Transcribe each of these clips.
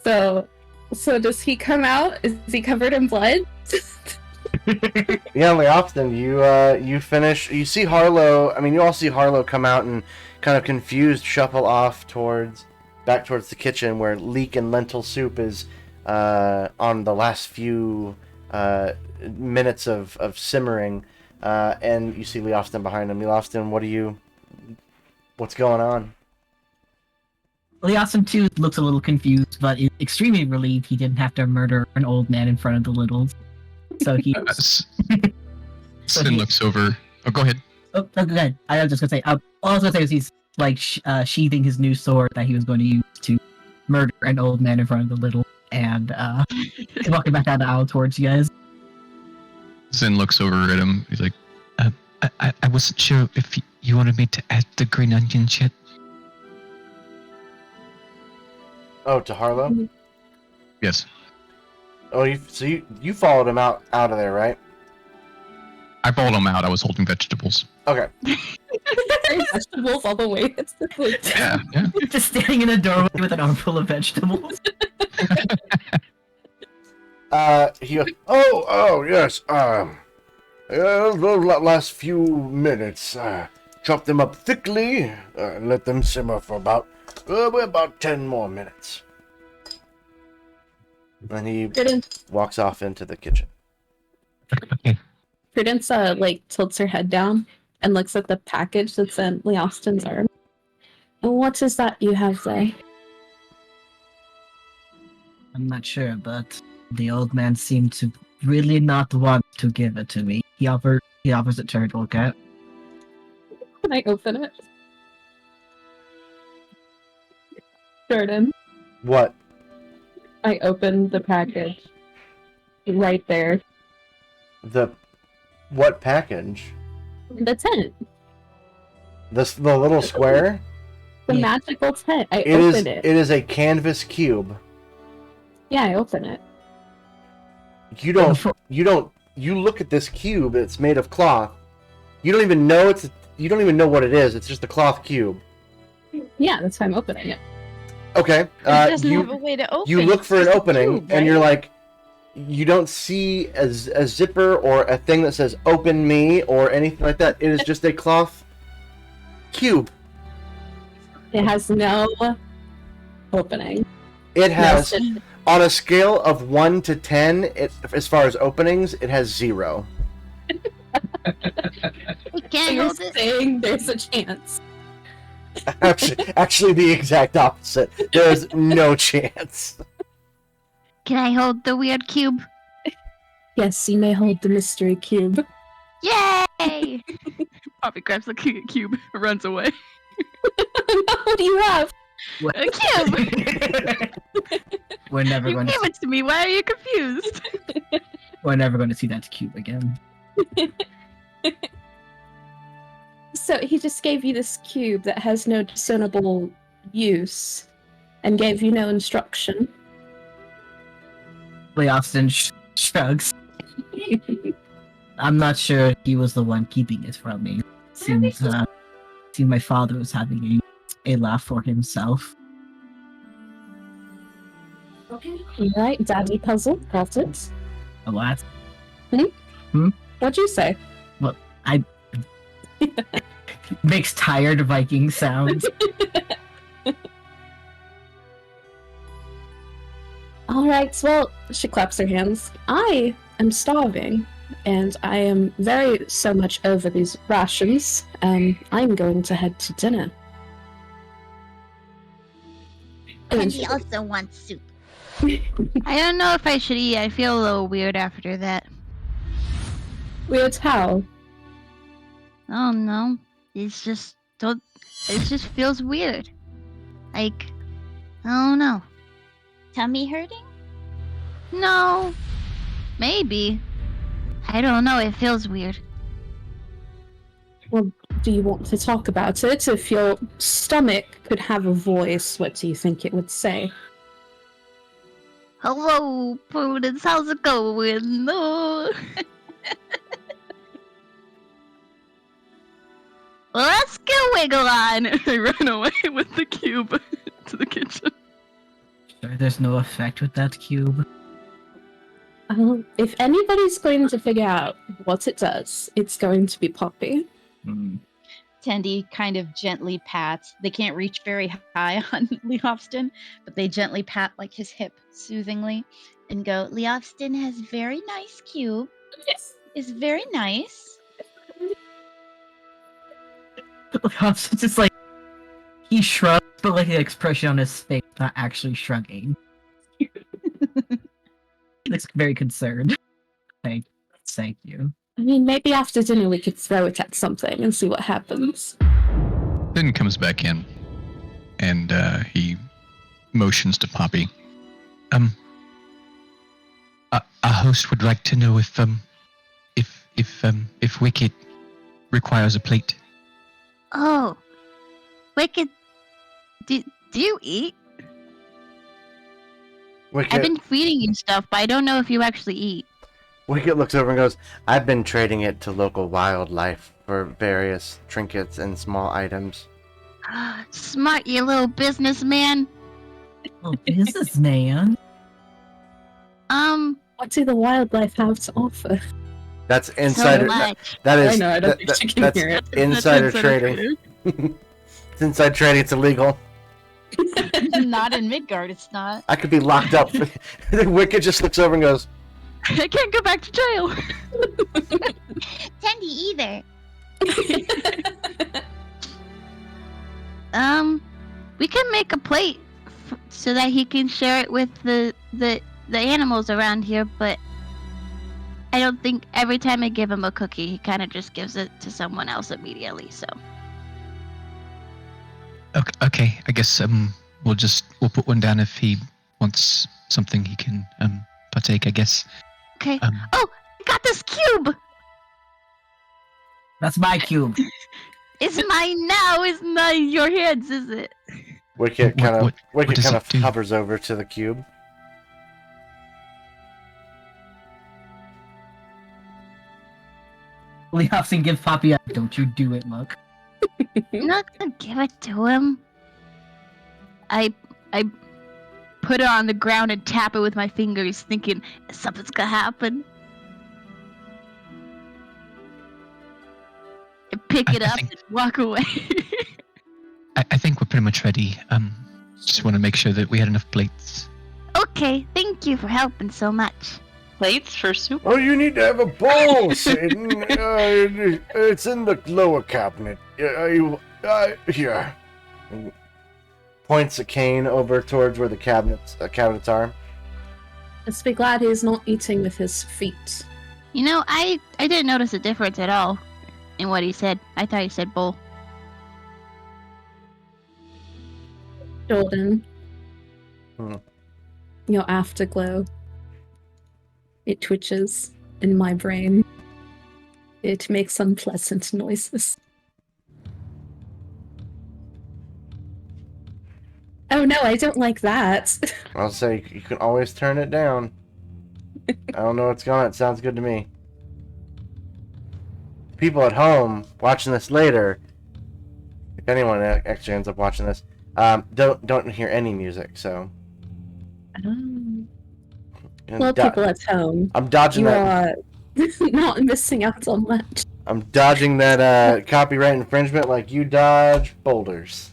So, does he come out? Is he covered in blood? Yeah, Leofton, you finish. You see Harlow. I mean, you all see Harlow come out and kind of confused shuffle off back towards the kitchen where leek and lentil soup is on the last few minutes of simmering. And you see Leofton behind him. Leofton, what's going on? Leofton too looks a little confused, but is extremely relieved he didn't have to murder an old man in front of the littles. So he. Sin looks over. Oh, go ahead. Oh, go ahead. I was just gonna say. All I was gonna say is he's like sheathing his new sword that he was going to use to murder an old man in front of the little, and he's walking back down the aisle towards you guys. Sin looks over at him. He's like, I wasn't sure if you wanted me to add the green onions yet. Oh, to Harlow? Yes. Oh, you followed him out of there, right? I followed him out. I was holding vegetables. Okay. Vegetables all the way. Yeah. Just standing in a doorway with an armful of vegetables. He goes, oh, yes, the last few minutes, chop them up thickly, and let them simmer for about 10 more minutes. And he walks off into the kitchen. Okay. Prudence, tilts her head down and looks at the package that's in Leofton's arm. And what is that you have there? I'm not sure, but the old man seemed to really not want to give it to me. He offers it to her to look at. Can I open it? Jordan. What? I opened the package. Right there. What package? The tent. The little square? The magical tent. I opened it. It is a canvas cube. Yeah, I open it. You look at this cube, it's made of cloth. You don't even know what it is. It's just a cloth cube. Yeah, that's why I'm opening it. Okay. It doesn't have a way to open. You look for an opening, cube, right? and you're like, you don't see a zipper or a thing that says "Open me" or anything like that. It is just a cloth cube. It has no opening. It has, on a scale of 1 to 10, as far as openings, it has 0. We So can't you're hold it. saying there's a chance. Actually, the exact opposite. There's no chance. Can I hold the weird cube? Yes, you may hold the mystery cube. Yay! Poppy grabs the cube, runs away. What do you have? A cube! We're never You going gave to. it to me. Why are you confused? We're never going to see that cube again. So he just gave you this cube that has no discernible use and gave you no instruction. Leofton shrugs. I'm not sure he was the one keeping it from me. Seems my father was having a laugh for himself. Okay. Alright, daddy puzzle. Got it. A what? What'd you say? Well, I makes tired Viking sounds. Alright, well, she claps her hands. I am starving, and I am so much over these rations. I'm going to head to dinner. And then He also wants soup. I don't know if I should eat. I feel a little weird after that. weird how? Oh no. It just feels weird. Like, I don't know. Tummy hurting? No. Maybe. I don't know. It feels weird. Well, do you want to talk about it? If your stomach could have a voice, what do you think it would say? Hello, Prudence. How's it going? No. Let's get a wiggle on. I run away with the cube to the kitchen. There's no effect with that cube. If anybody's going to figure out what it does, it's going to be Poppy. Tendy kind of gently pats. They can't reach very high on Leofston, but they gently pat like his hip soothingly and go, Leofston has very nice cube. Yes. Is very nice. It's just like he shrugs, but like the expression on his face, not actually shrugging. He looks very concerned. Thank you. I mean, maybe after dinner we could throw it at something and see what happens. Then comes back in, and he motions to Poppy. A host would like to know if Wicked requires a plate. Oh, Wicked, do you eat? Wicket, I've been feeding you stuff, but I don't know if you actually eat. Wicket looks over and goes, I've been trading it to local wildlife for various trinkets and small items. Smart, you little businessman. Oh, businessman. What do the wildlife have to offer? That's So insider. much. That is. I know, I don't think she can that's hear it. insider trading. It's inside trading. It's illegal. Not in Midgard, it's not. I could be locked up. Wicket just looks over and goes, I can't go back to jail. Tendy either. We can make a plate so that he can share it with the animals around here, but I don't think every time I give him a cookie, he kind of just gives it to someone else immediately, so. Okay. I guess we'll put one down if he wants something he can partake. I guess. Okay. Oh, I got this cube! That's my cube. It's mine now, it's not in your hands, is it? Wicket kind of does it do? hovers over to the cube. Leofson gives Poppy a don't you do it look. I'm not gonna give it to him. I put it on the ground and tap it with my fingers, thinking something's gonna happen. I pick it up and walk away. I think we're pretty much ready. Just want to make sure that we had enough plates. Okay, thank you for helping so much. Plates for soup? Oh, you need to have a bowl, Satan. It's in the lower cabinet. Here. And points a cane over towards where the cabinets are. Let's be glad he's not eating with his feet. You know, I didn't notice a difference at all in what he said. I thought he said bowl. Jordan. Hmm. Your afterglow. It twitches in my brain. It makes unpleasant noises. Oh no, I don't like that. I'll say you can always turn it down. I don't know what's going on. It sounds good to me. People at home watching this later, if anyone actually ends up watching this, don't hear any music. So. Well, people at home. I'm dodging you that. are not missing out on much. I'm dodging that copyright infringement like you dodge boulders.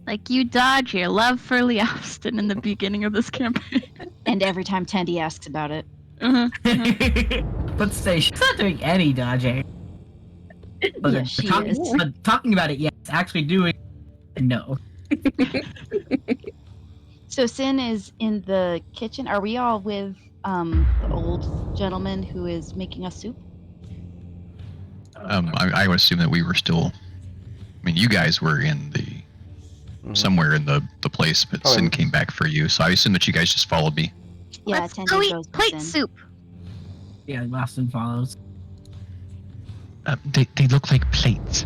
Like you dodge your love for Leofston in the beginning of this campaign. And every time Tendy asks about it. But say she's not doing any dodging. Yes, she is. But talking about it, yes. Actually doing, no. So Sin is in the kitchen. Are we all with the old gentleman who is making us soup? I would assume that we were still. I mean, you guys were in the somewhere in the place, but Sin came back for you. So I assume that you guys just followed me. Yeah, Let's Tendy go goes eat with plate Sin. soup. Yeah, Leofson follows. They look like plates.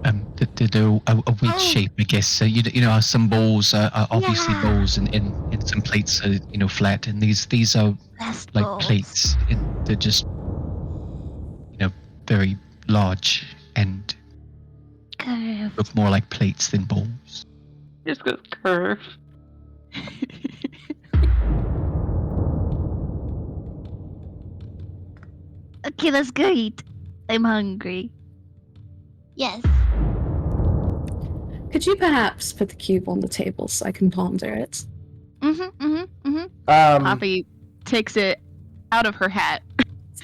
They're a weird shape, I guess. So you know, some bowls are obviously bowls, and some plates are flat, and these are Best like bowls. plates. And they're just very large and Curve. look more like plates than bowls. Just goes curve. Okay, let's go eat. I'm hungry. Yes. Could you perhaps put the cube on the table so I can ponder it? Poppy takes it out of her hat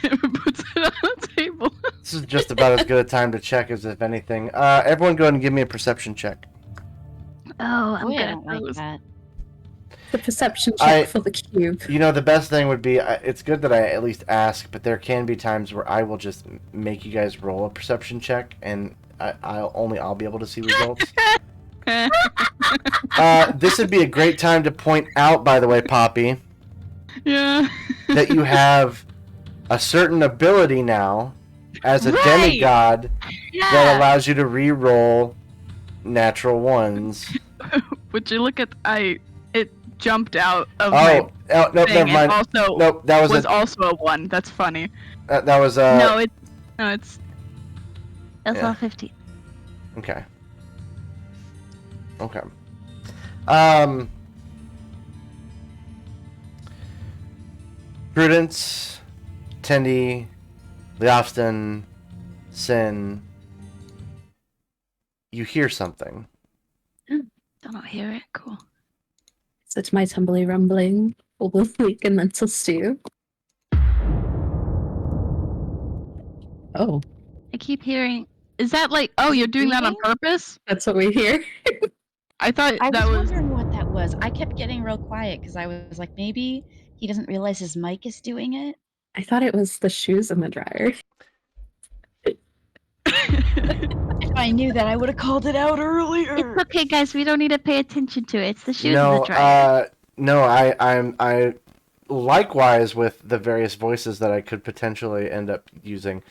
and puts it on the table. This is just about as good a time to check as if anything. Everyone go ahead and give me a perception check. Oh, I'm Boy, I good don't at like those. that. The perception check for the cube. You know, the best thing would be, it's good that I at least ask, but there can be times where I will just make you guys roll a perception check, and I'll be able to see results. This would be a great time to point out, by the way, Poppy, Yeah. that you have a certain ability now as a Right! demigod that Yeah. allows you to re-roll natural ones. Would you look at it jumped out of Oh, my nope, thing never mind. and also Nope, that was was a also a 1. That's funny. that was No, it's That's Yeah. all 15. Okay. Prudence, Tendi, Leofston, Sin. You hear something. Don't hear it. Cool. Is it my tumbly rumbling, full of leak and mental stew? Oh, I keep hearing. Is that like? Oh, you're doing that on Breathing? purpose? that's what we hear. I thought I that was was. wondering what that was. I kept getting real quiet because I was like, maybe he doesn't realize his mic is doing it. I thought it was the shoes in the dryer. If I knew that, I would have called it out earlier. It's okay, guys. We don't need to pay attention to it. It's the shoes in No, the dryer. no. I likewise with the various voices that I could potentially end up using.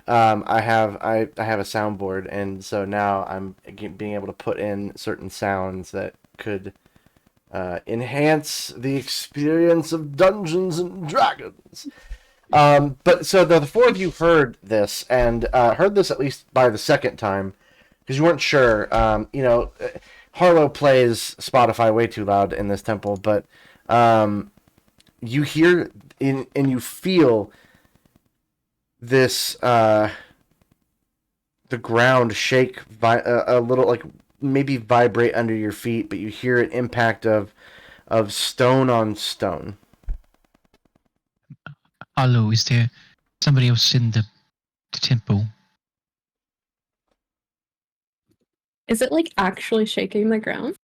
I have a soundboard, and so now I'm being able to put in certain sounds that could enhance the experience of Dungeons and Dragons. But so the four of you heard this, and heard this at least by the second time, because you weren't sure. Harlow plays Spotify way too loud in this temple, but you hear and you feel this the ground shake a little, like maybe vibrate under your feet, but you hear an impact of stone on stone. Harlow, is there somebody else in the temple? Is it like actually shaking the ground?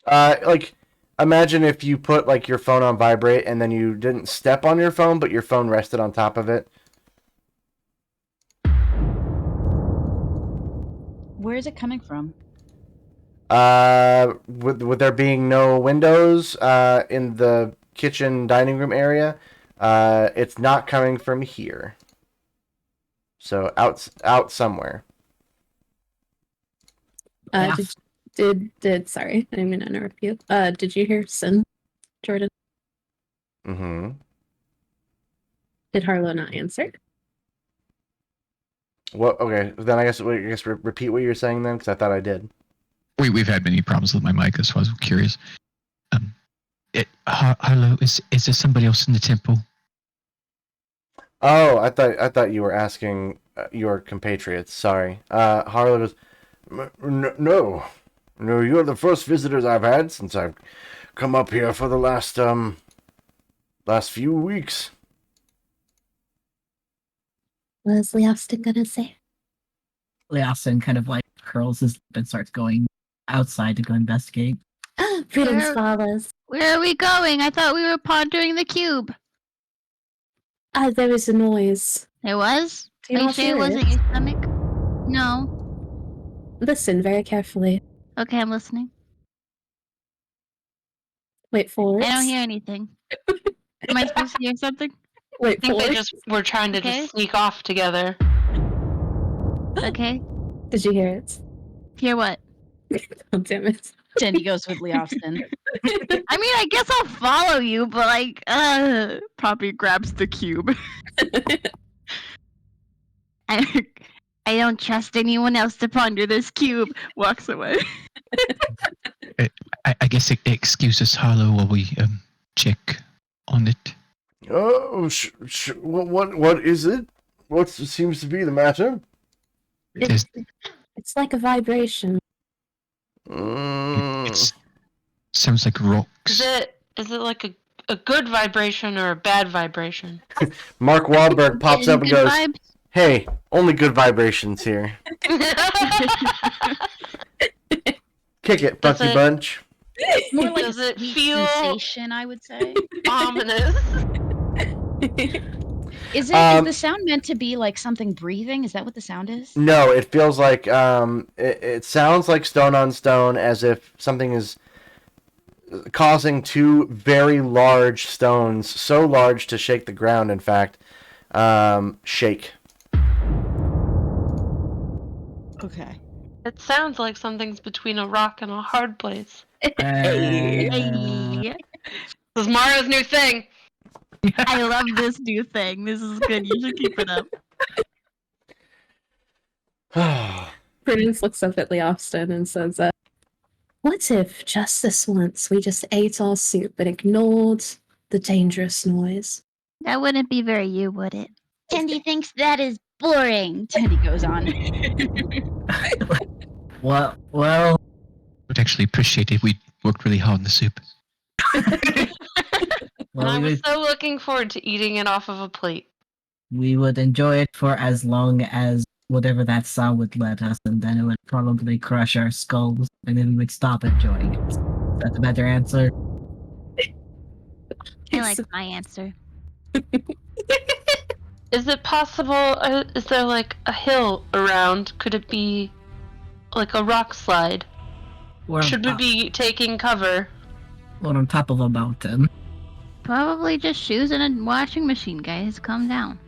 Like imagine if you put like your phone on vibrate and then you didn't step on your phone, but your phone rested on top of it. Where is it coming from? With there being no windows in the kitchen dining room area, it's not coming from here. So out somewhere. Yeah. Did sorry, I didn't mean to interrupt you. Did you hear Sin, Jordan? Mm-hmm. Did Harlow not answer? Well, okay. Then I guess repeat what you were saying then, because I thought I did. We've had many problems with my mic, that's why I was curious. Harlow, is there somebody else in the temple? Oh, I thought you were asking your compatriots. Sorry. Harlow was. No, you're the first visitors I've had since I've come up here for the last few weeks. What is Leofston gonna say? Leofston kind of like curls his lip and starts going outside to go investigate. Ah, Prudence Where- follows. Where are we going? I thought we were pondering the cube. There was a noise. There was? Do you Are you not sure it hear wasn't it? your stomach? No. Listen very carefully. Okay, I'm listening. Wait for it. I don't hear anything. Am I supposed to hear something? Wait I think for they it. just were trying to Okay. just sneak off together. Okay. Did you hear it? Hear what? Oh, damn it. Tendi goes with Leofston. I mean, I guess I'll follow you, but like, Poppy grabs the cube. I don't trust anyone else to ponder this cube. Walks away. I guess excuse us, Harlow, while we check on it. Oh, what is it? what seems to be the matter? There's- It's like a vibration. It sounds like rocks. Is it like a good vibration or a bad vibration? Mark Wahlberg pops up and Good goes, vibes. "Hey, only good vibrations here. Kick it, Does Bucky it- Bunch." More like Does a it sweet feel- sensation, I would say. Ominous. Is the sound meant to be like something breathing? Is that what the sound is? No, it feels like it sounds like stone on stone, as if something is causing two very large stones, so large to shake the ground. In fact, shake. Okay. It sounds like something's between a rock and a hard place. Hey. This is Mara's new thing. I love this new thing. This is good. You should keep it up. Prudence looks up at Leofston and says, what if just this once we just ate our soup and ignored the dangerous noise? That wouldn't be very you, would it? Tendy thinks that is boring. Teddy goes on. Well, Would actually appreciate it. We worked really hard on the soup. And I we was so looking forward to eating it off of a plate. would enjoy it for as long as whatever that sound would let us, and then it would probably crush our skulls, and then we would stop enjoying it. Is that the better answer? I like my answer. Is it possible? Is there like a hill around? Could it be like a rock slide? We're on Should we top- be taking cover? We're on top of a mountain. Probably just shoes and a washing machine, guys. Calm down.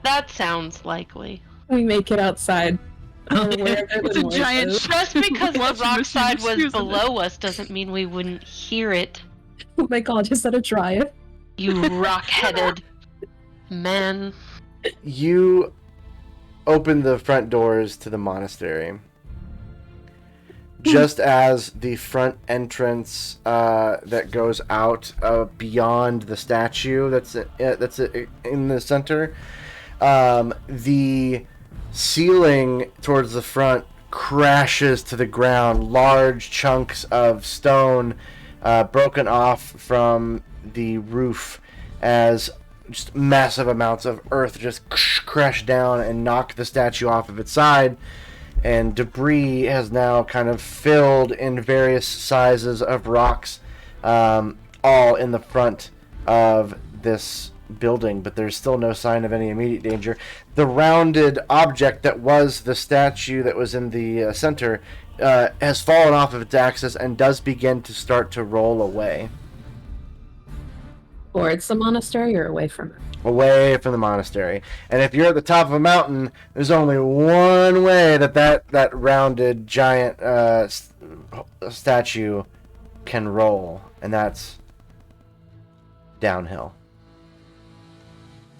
That sounds likely. We make it outside. Or wherever It's the a noise giant is. Just because the Washing rock machine side was excuse me. below us doesn't mean we wouldn't hear it. Oh my god, is that a dryer? You rock-headed man. You open the front doors to the monastery. Just as the front entrance that goes out beyond the statue that's in the center, the ceiling towards the front crashes to the ground. Large chunks of stone broken off from the roof as just massive amounts of earth just crash down and knock the statue off of its side. And debris has now kind of filled in various sizes of rocks, all in the front of this building, but there's still no sign of any immediate danger. The rounded object that was the statue that was in the center has fallen off of its axis and does begin to start to roll away. Towards the monastery or away from it? Away from the monastery. And if you're at the top of a mountain, there's only one way that rounded giant statue can roll, and that's downhill.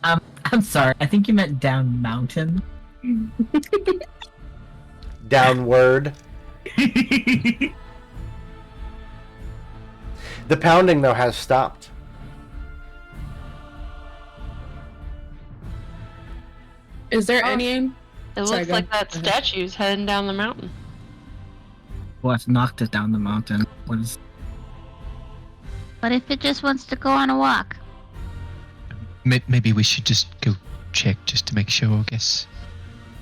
I'm sorry. I think you meant down mountain. Downward. The pounding, though, has stopped. Is there Oh. any... It Sorry, looks go like that ahead. statue's heading down the mountain. What knocked it down the mountain was But if it just wants to go on a walk, Maybe we should just go check just to make sure, I guess.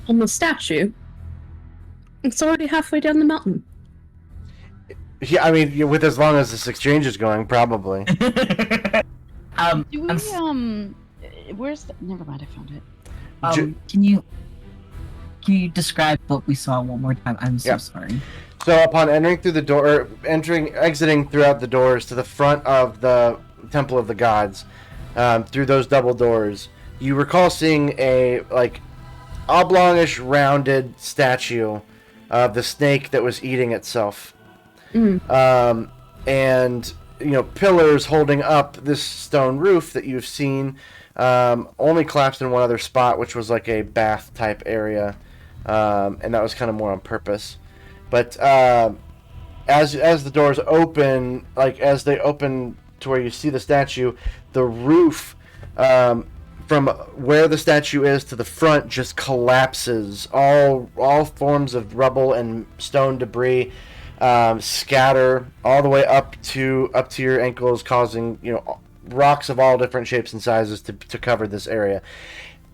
on the statue? It's already halfway down the mountain. Yeah, I mean, with as long as this exchange is going, probably. Do we, I'm where's the... Never mind, I found it. Can you describe what we saw one more time? I'm so Yeah. sorry. So upon entering through the door, or exiting throughout the doors to the front of the Temple of the Gods, through those double doors, you recall seeing a oblongish, rounded statue of the snake that was eating itself, and pillars holding up this stone roof that you've seen. Only collapsed in one other spot, which was like a bath type area, and that was kind of more on purpose. But as the doors open, as they open to where you see the statue, the roof from where the statue is to the front just collapses. All forms of rubble and stone debris scatter all the way up to your ankles, causing rocks of all different shapes and sizes to cover this area.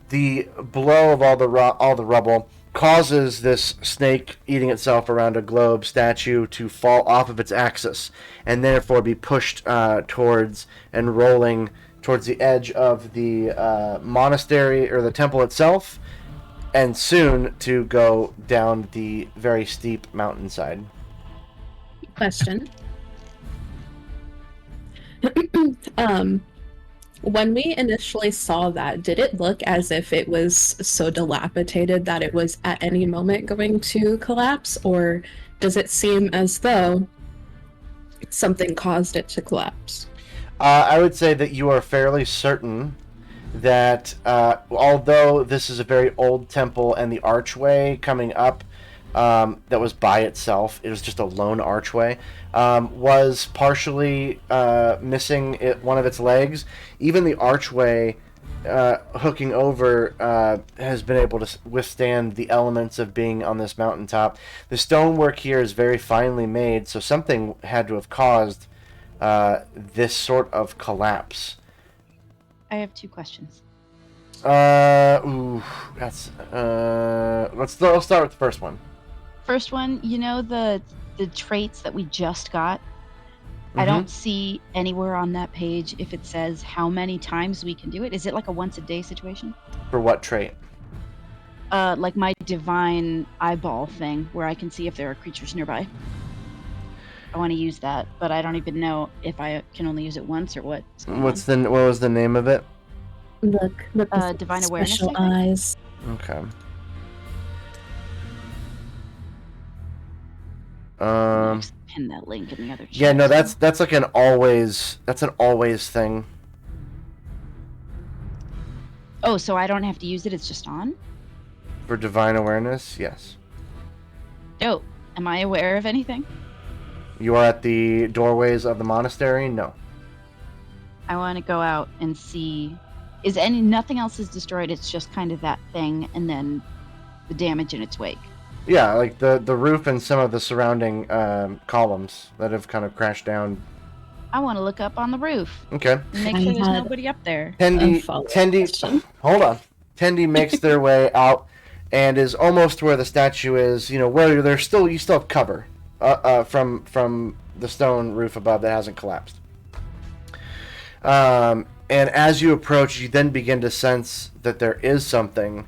The blow of all the rubble causes this snake eating itself around a globe statue to fall off of its axis and therefore be pushed towards and rolling towards the edge of the monastery or the temple itself, and soon to go down the very steep mountainside. Question. When we initially saw that, did it look as if it was so dilapidated that it was at any moment going to collapse, or does it seem as though something caused it to collapse? I would say that you are fairly certain that although this is a very old temple and the archway coming up that was by itself, it was just a lone archway, was partially missing one of its legs. Even the archway hooking over has been able to withstand the elements of being on this mountaintop. The stonework here is very finely made, so something had to have caused this sort of collapse. I have 2 questions. Let's start with the first one. First one, the traits that we just got. I don't see anywhere on that page if it says how many times we can do it. Is it like a once a day situation? For what trait? Like my divine eyeball thing, where I can see if there are creatures nearby. I want to use that, but I don't even know if I can only use it once or what. What was the name of it? Look, divine awareness. Special eyes. Okay. Just pin that link in the other chat. Yeah, no, that's like an always thing. Oh, so I don't have to use it, it's just on? For divine awareness, yes. Oh, am I aware of anything? You are at the doorways of the monastery? No. I want to go out and see. Nothing else is destroyed, it's just kind of that thing and then the damage in its wake. Yeah, like the roof and some of the surrounding columns that have kind of crashed down. I want to look up on the roof. Okay. And make sure there's nobody up there. Tendi, hold on. Tendi makes their way out and is almost where the statue is. Where you still have cover from the stone roof above that hasn't collapsed. And as you approach, you then begin to sense that there is something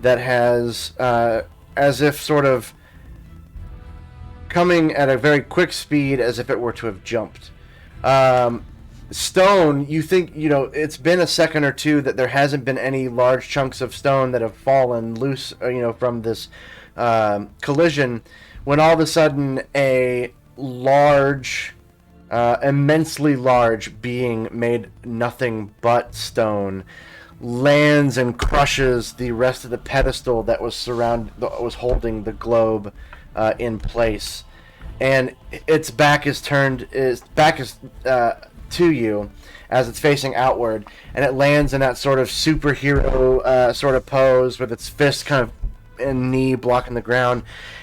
that has, as if sort of coming at a very quick speed, as if it were to have jumped. Stone, you think, it's been a second or two that there hasn't been any large chunks of stone that have fallen loose, from this collision, when all of a sudden a large, immensely large being made nothing but stone lands and crushes the rest of the pedestal that was holding the globe in place, and its back is to you as it's facing outward, and it lands in that sort of superhero sort of pose with its fist kind of and knee blocking the ground,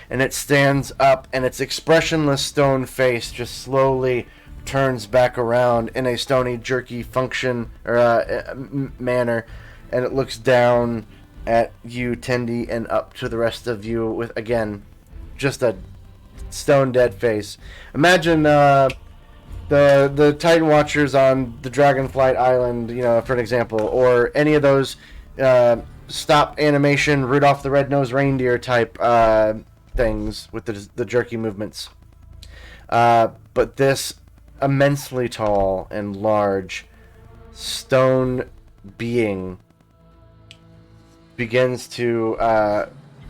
and it stands up, and its expressionless stone face just slowly turns back around in a stony, jerky function or manner, and it looks down at you, Tendi, and up to the rest of you with, again, just a stone dead face. Imagine the Titan Watchers on the Dragonflight Island, for an example, or any of those stop animation Rudolph the Red-Nosed Reindeer type things with the jerky movements. But this immensely tall and large stone being begins to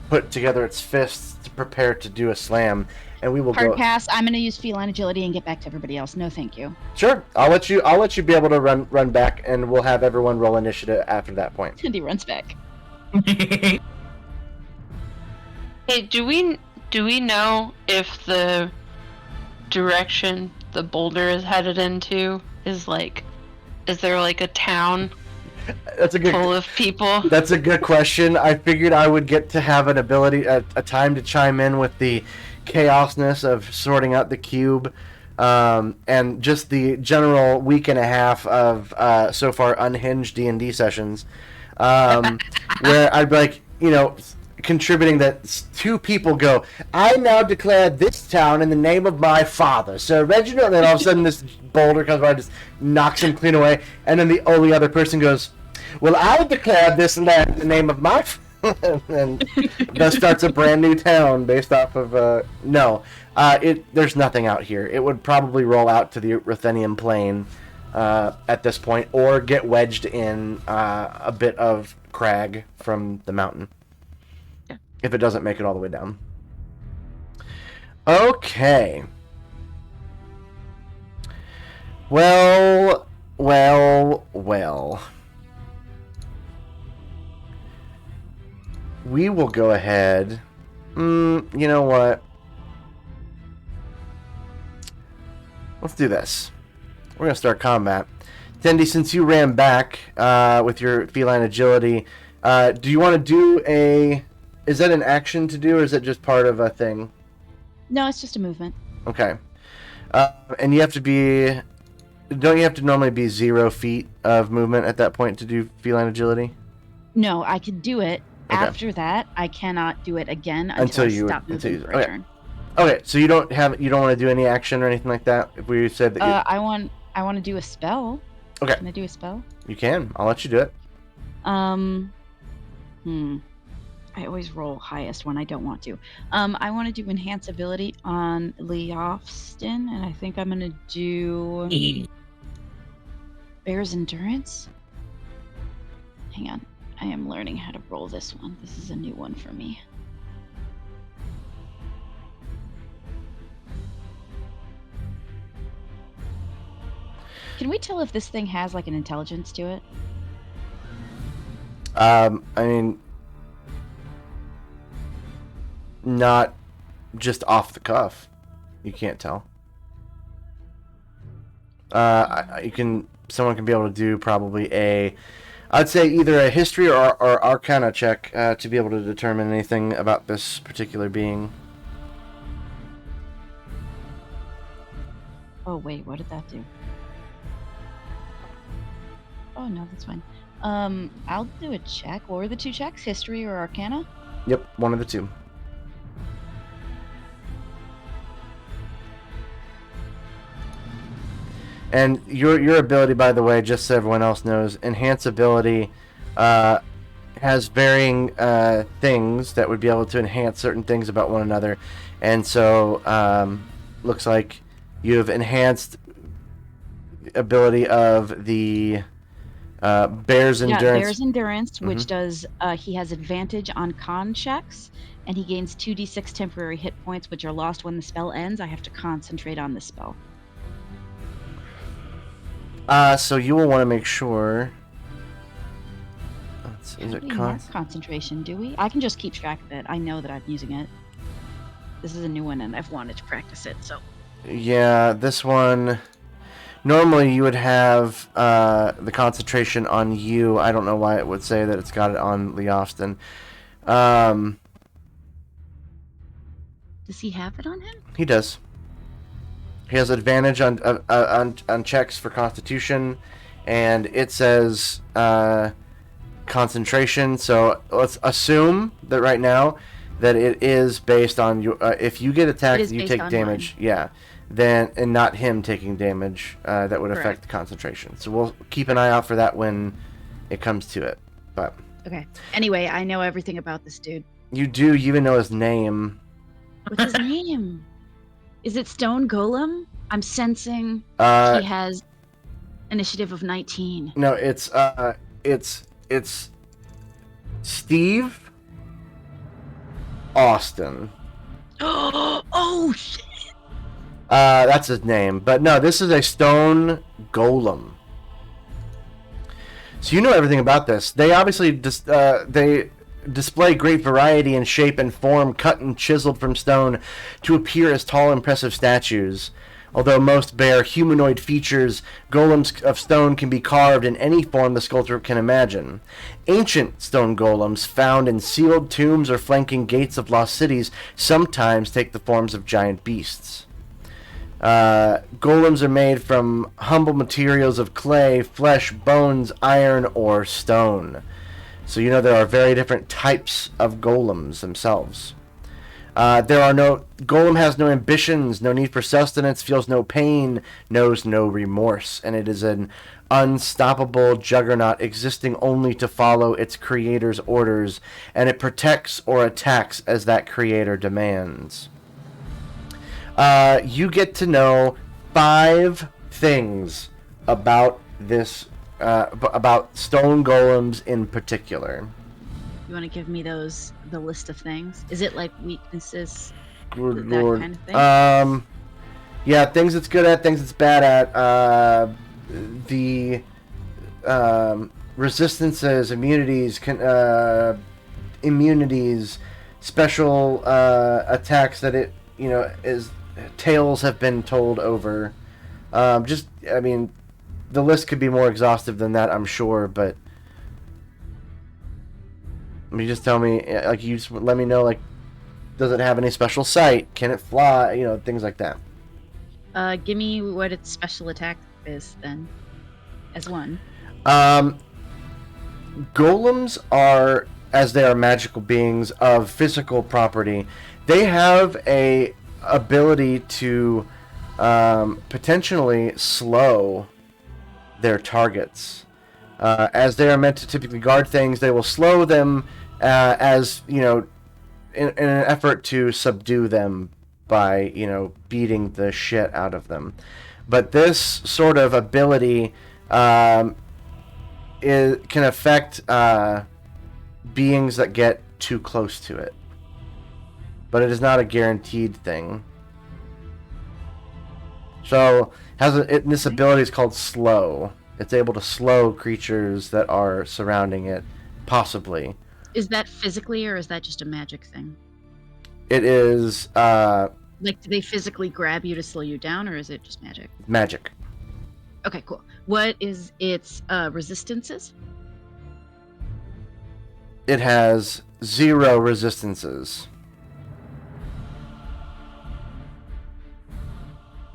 put together its fists to prepare to do a slam, and we will Hard go. pass. I'm going to use feline agility and get back to everybody else. No, thank you. Sure, I'll let you be able to run back, and we'll have everyone roll initiative after that point. Tindy runs back. Hey, do we know if the direction the boulder is headed into is there like a town That's a good. full of people. That's a good question. I figured I would get to have an ability, a time to chime in with the chaosness of sorting out the cube, and just the general week and a half of so far unhinged D&D sessions, where I'd be like, contributing that two people go, I now declare this town in the name of my father, Sir Reginald, and then all of a sudden this boulder comes by and just knocks him clean away, and then the only other person goes, well, I declare this land in the name of my father, and that starts a brand new town based off of, there's nothing out here. It would probably roll out to the Ruthenian plain at this point, or get wedged in a bit of crag from the mountain. If it doesn't make it all the way down. Okay. Well. We will go ahead. You know what? Let's do this. We're going to start combat. Tendi, since you ran back with your feline agility, do you want to do a... Is that an action to do, or is it just part of a thing? No, it's just a movement. Okay. And you have to be... Don't you have to normally be 0 feet of movement at that point to do feline agility? No, I could do it. Okay. After that, I cannot do it again until I stop moving for a turn. Okay, so you don't want to do any action or anything like that? If we said that I want to do a spell. Okay. Can I do a spell? You can. I'll let you do it. I always roll highest when I don't want to. I want to do enhance ability on Leofston, and I think I'm gonna do Bear's Endurance. Hang on, I am learning how to roll this one. This is a new one for me. Can we tell if this thing has like an intelligence to it? I mean, not just off the cuff. You can't tell. Someone can be able to do probably I'd say either a history or arcana check to be able to determine anything about this particular being. Oh wait, what did that do? Oh no, that's fine. I'll do a check. What were the two checks? History or arcana? Yep, one of the two. And your ability, by the way, just so everyone else knows, enhance ability has varying things that would be able to enhance certain things about one another. And so, looks like you have enhanced ability of the Bear's Endurance. Yeah, Bear's Endurance, which does, he has advantage on con checks, and he gains 2d6 temporary hit points, which are lost when the spell ends. I have to concentrate on the spell. So you will want to make sure. Is it concentration? Do we? I can just keep track of it. I know that I'm using it. This is a new one, and I've wanted to practice it. So. Yeah, this one. Normally, you would have the concentration on you. I don't know why it would say that it's got it on Leofston. Does he have it on him? He does. He has advantage on checks for Constitution, and it says concentration. So let's assume that right now that it is based on you. If you get attacked, you take damage. Mine. Yeah, then and not him taking damage. That would affect the concentration. So we'll keep an eye out for that when it comes to it. But okay. Anyway, I know everything about this dude. You do. You even know his name. What's his name? Is it Stone Golem? I'm sensing he has initiative of 19. No, it's Steve Austin. Oh shit! That's his name. But no, this is a Stone Golem. So you know everything about this. They obviously they display great variety in shape and form, cut and chiseled from stone to appear as tall, impressive statues. Although most bear humanoid features, golems of stone can be carved in any form the sculptor can imagine. Ancient stone golems found in sealed tombs or flanking gates of lost cities sometimes take the forms of giant beasts. Golems are made from humble materials of clay, flesh, bones, iron, or stone. So you know there are very different types of golems themselves. Golem has no ambitions, no need for sustenance, feels no pain, knows no remorse, and it is an unstoppable juggernaut existing only to follow its creator's orders, and it protects or attacks as that creator demands. You get to know 5 things about this, about stone golems in particular. You want to give me the list of things? Is it like weaknesses? Good that lord. kind of thing? Yeah, things it's good at, things it's bad at. The resistances, immunities, special attacks that it, is tales have been told over. I mean, the list could be more exhaustive than that, I'm sure, but you just tell me, you just let me know, does it have any special sight? Can it fly? Things like that. Give me what its special attack is then, as one. Golems are, as they are magical beings of physical property, they have a ability to potentially slow their targets. As they are meant to typically guard things, they will slow them in an effort to subdue them by, beating the shit out of them. But this sort of ability can affect beings that get too close to it. But it is not a guaranteed thing. So, this ability is called Slow. It's able to slow creatures that are surrounding it, possibly. Is that physically, or is that just a magic thing? It is, do they physically grab you to slow you down, or is it just magic? Magic. Okay, cool. What is its resistances? It has 0 resistances.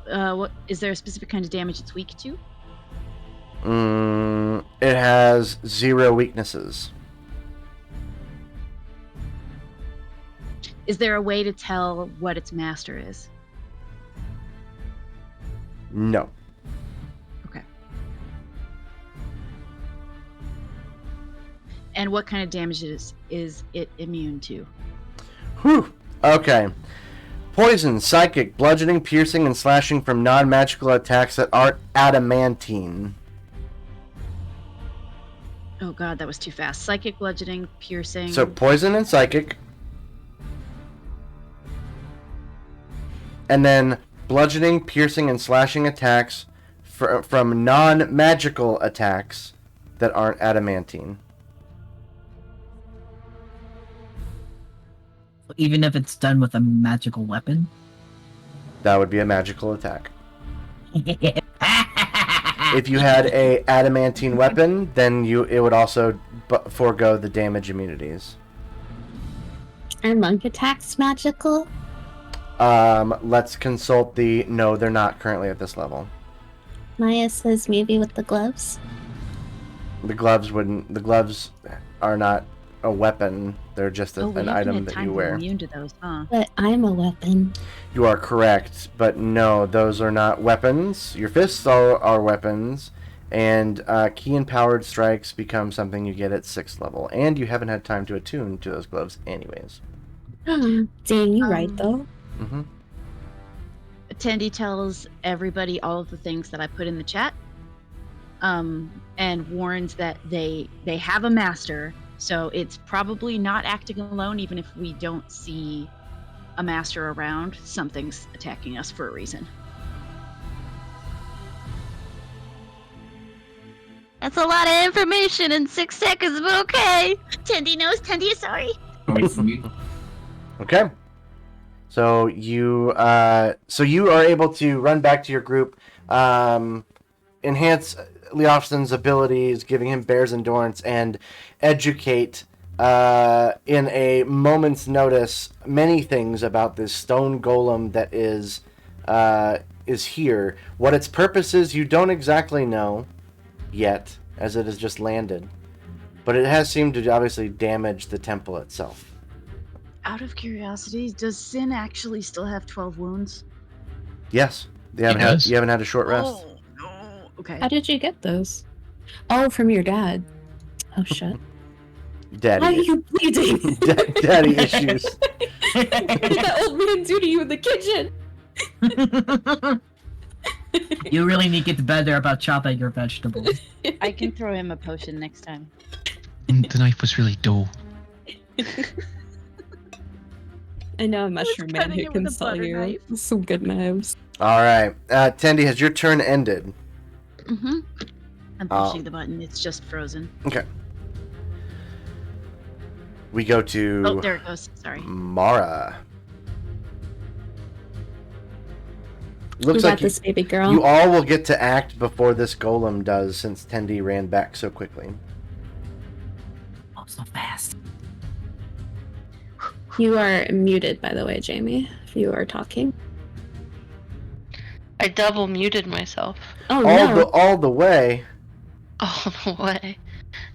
What is there a specific kind of damage it's weak to? It has 0 weaknesses. Is there a way to tell what its master is? No. Okay. And what kind of damage is it immune to? Whew. Okay. Poison, psychic, bludgeoning, piercing, and slashing from non-magical attacks that aren't adamantine. Oh god, that was too fast. Psychic, bludgeoning, piercing. So poison and psychic. And then bludgeoning, piercing, and slashing attacks from non-magical attacks that aren't adamantine. Even if it's done with a magical weapon? That would be a magical attack. If you had a adamantine weapon, then it would also forego the damage immunities. Are monk attacks magical? Let's consult the... No, they're not currently at this level. Maya says maybe with the gloves. The gloves are not a weapon. They're just an item that you wear. Immune to those, huh? But I'm a weapon. You are correct, but no, those are not weapons. Your fists are weapons, and key-empowered strikes become something you get at 6th level, and you haven't had time to attune to those gloves anyways. Dang, you right, though. Mm-hmm. Tendi tells everybody all of the things that I put in the chat, and warns that they have a master, so it's probably not acting alone. Even if we don't see a master around, something's attacking us for a reason. That's a lot of information in 6 seconds, but okay. Tendi knows. Tendi is sorry. Okay. So you are able to run back to your group, enhance Leofson's abilities, giving him bear's endurance, and educate in a moment's notice many things about this stone golem that is here. What its purpose is, you don't exactly know yet, as it has just landed, but it has seemed to obviously damage the temple itself. Out of curiosity, does Sin actually still have 12 wounds? Yes, you It does. haven't had a short rest. Oh, no. Okay. How did you get those? Oh, from your dad. Oh shit. Daddy, Why are you bleeding? daddy issues. What did that old man do to you in the kitchen? You really need to get better about chopping your vegetables. I can throw him a potion next time. The knife was really dull. I know a mushroom man cutting who it can with a sell butter you knife. some good knives. All right, Tendi, has your turn ended? Mm-hmm. I'm pushing the button. It's just frozen. Okay. We go to Oh, there it goes. Sorry. Mara. We Looks got like this baby girl. you all will get to act before this golem does, since Tendi ran back so quickly. Oh, so fast. You are muted, by the way, Jamie, if you are talking. I double muted myself. Oh, no. All the way. All the way.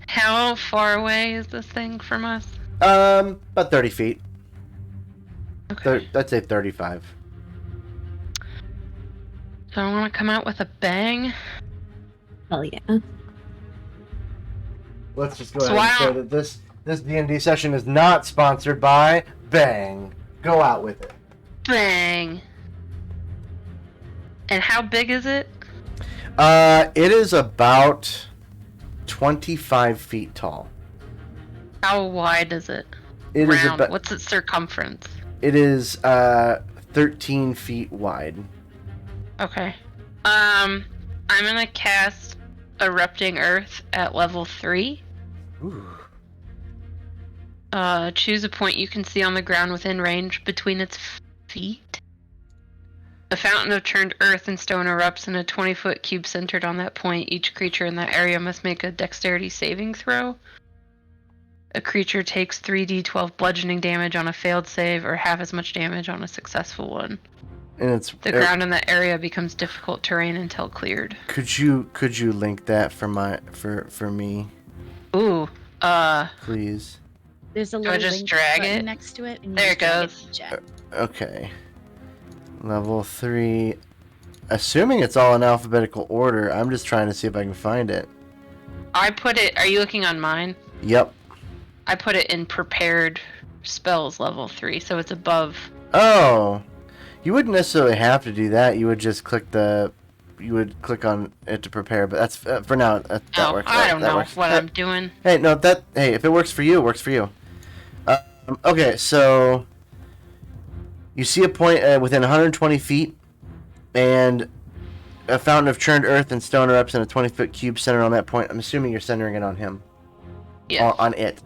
How far away is this thing from us? About 30 feet. Okay. I'd say 35. So I want to come out with a bang. Oh, yeah. Let's just go So ahead and say that this D&D session is not sponsored by Bang. Go out with it. Bang. And how big is it? It is about 25 feet tall. How wide is it? It is Round. about. What's its circumference? It is 13 feet wide. Okay. I'm gonna cast Erupting Earth at level 3. Ooh. Choose a point you can see on the ground within range between its feet. A fountain of churned earth and stone erupts in a 20-foot cube centered on that point. Each creature in that area must make a dexterity saving throw. A creature takes 3d12 bludgeoning damage on a failed save or half as much damage on a successful one. And The ground in that area becomes difficult terrain until cleared. Could you link that for me, Ooh, please? There's a I little just link drag button it? next to it. And you There just it drag goes. in chat. Okay. Level 3. Assuming it's all in alphabetical order, I'm just trying to see if I can find it. I put it. Are you looking on mine? Yep. I put it in prepared spells level 3, so it's above. Oh, you wouldn't necessarily have to do that. You would just click on it to prepare. But that's for now. That works. I don't that know works. what I'm doing. Hey, no, if it works for you, it works for you. Okay, so you see a point within 120 feet, and a fountain of churned earth and stone erupts in a 20-foot cube centered on that point. I'm assuming you're centering it on him. Yes. On it.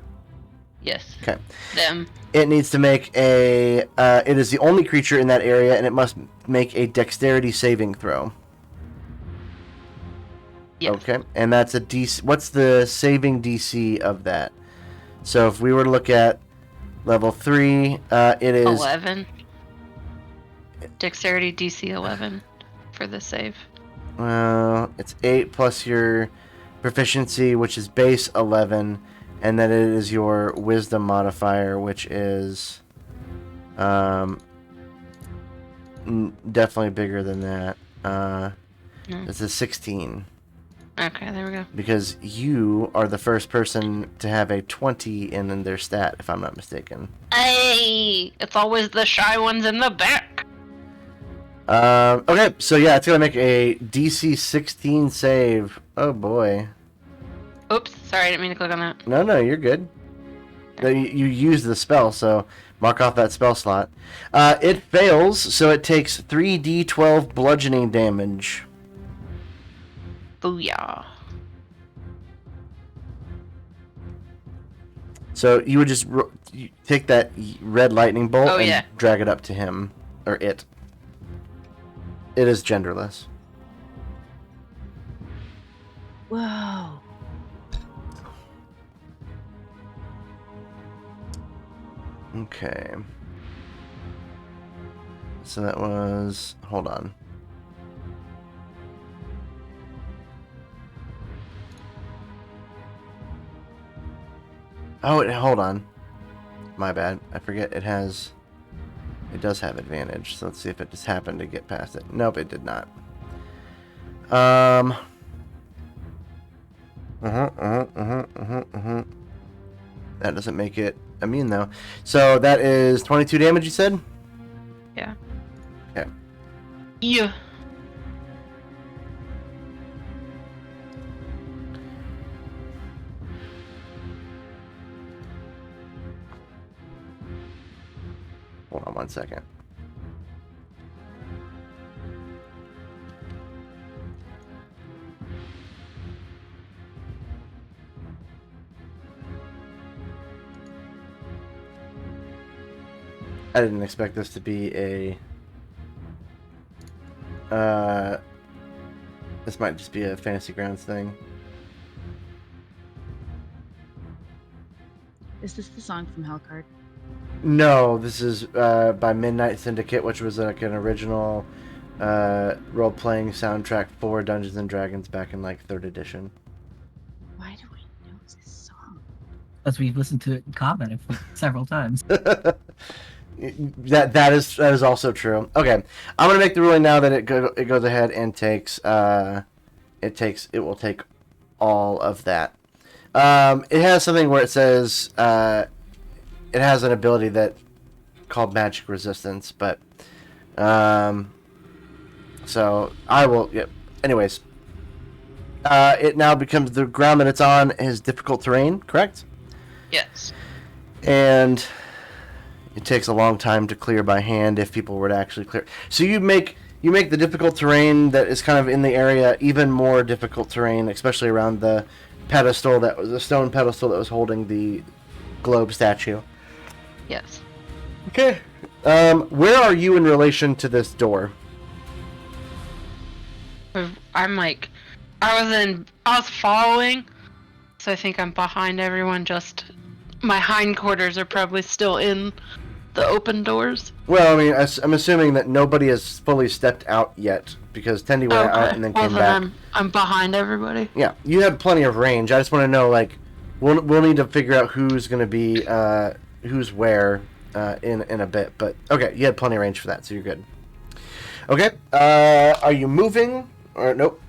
Yes. Okay. Them. It needs to make a. It is the only creature in that area, and it must make a dexterity saving throw. Yes. Okay, and that's a DC. What's the saving DC of that? So if we were to look at level 3, it is 11. Dexterity DC 11 for the save. It's 8 plus your proficiency, which is base 11, and then it is your wisdom modifier, which is definitely bigger than that. It's a 16. Okay, there we go. Because you are the first person to have a 20 in their stat, if I'm not mistaken. Hey! It's always the shy ones in the back! Okay, so yeah, it's gonna make a DC 16 save. Oh boy. Oops, sorry, I didn't mean to click on that. No, you're good. You used the spell, so mark off that spell slot. It fails, so it takes 3d12 bludgeoning damage. Booyah. So you would just you take that red lightning bolt Oh, and yeah. drag it up to him or it. It is genderless. Whoa. Okay. So that was... Hold on. Oh, hold on. My bad. I forget it has... It does have advantage. So let's see if it just happened to get past it. Nope, it did not. That doesn't make it immune, though. So that is 22 damage, you said? Yeah. Okay. Yeah. Hold on one second. I didn't expect this to be a... This might just be a Fantasy Grounds thing. Is this the song from Hellcard? No, this is by Midnight Syndicate, which was like an original role-playing soundtrack for Dungeons and Dragons back in like 3rd edition. Why do I know this song? As we've listened to it in combat several times. That is also true. Okay, I'm gonna make the ruling now that it goes ahead and takes it will take all of that. It has something where it says it has an ability that called magic resistance, but so I will. Yep. Anyways, it now becomes the ground that it's on is difficult terrain, correct? Yes. And it takes a long time to clear by hand if people were to actually clear. So you make the difficult terrain that is kind of in the area even more difficult terrain, especially around the pedestal that was the stone pedestal that was holding the globe statue. Yes. Okay. Where are you in relation to this door? I'm like, I was following, so I think I'm behind everyone. Just my hindquarters are probably still in the open doors. Well, I mean, I'm assuming that nobody has fully stepped out yet because Tendi went out and then came back. I'm behind everybody. Yeah, you have plenty of range. I just want to know, like, we'll need to figure out who's going to be who's where in a bit. But okay, you had plenty of range for that, so you're good. Okay, are you moving or nope?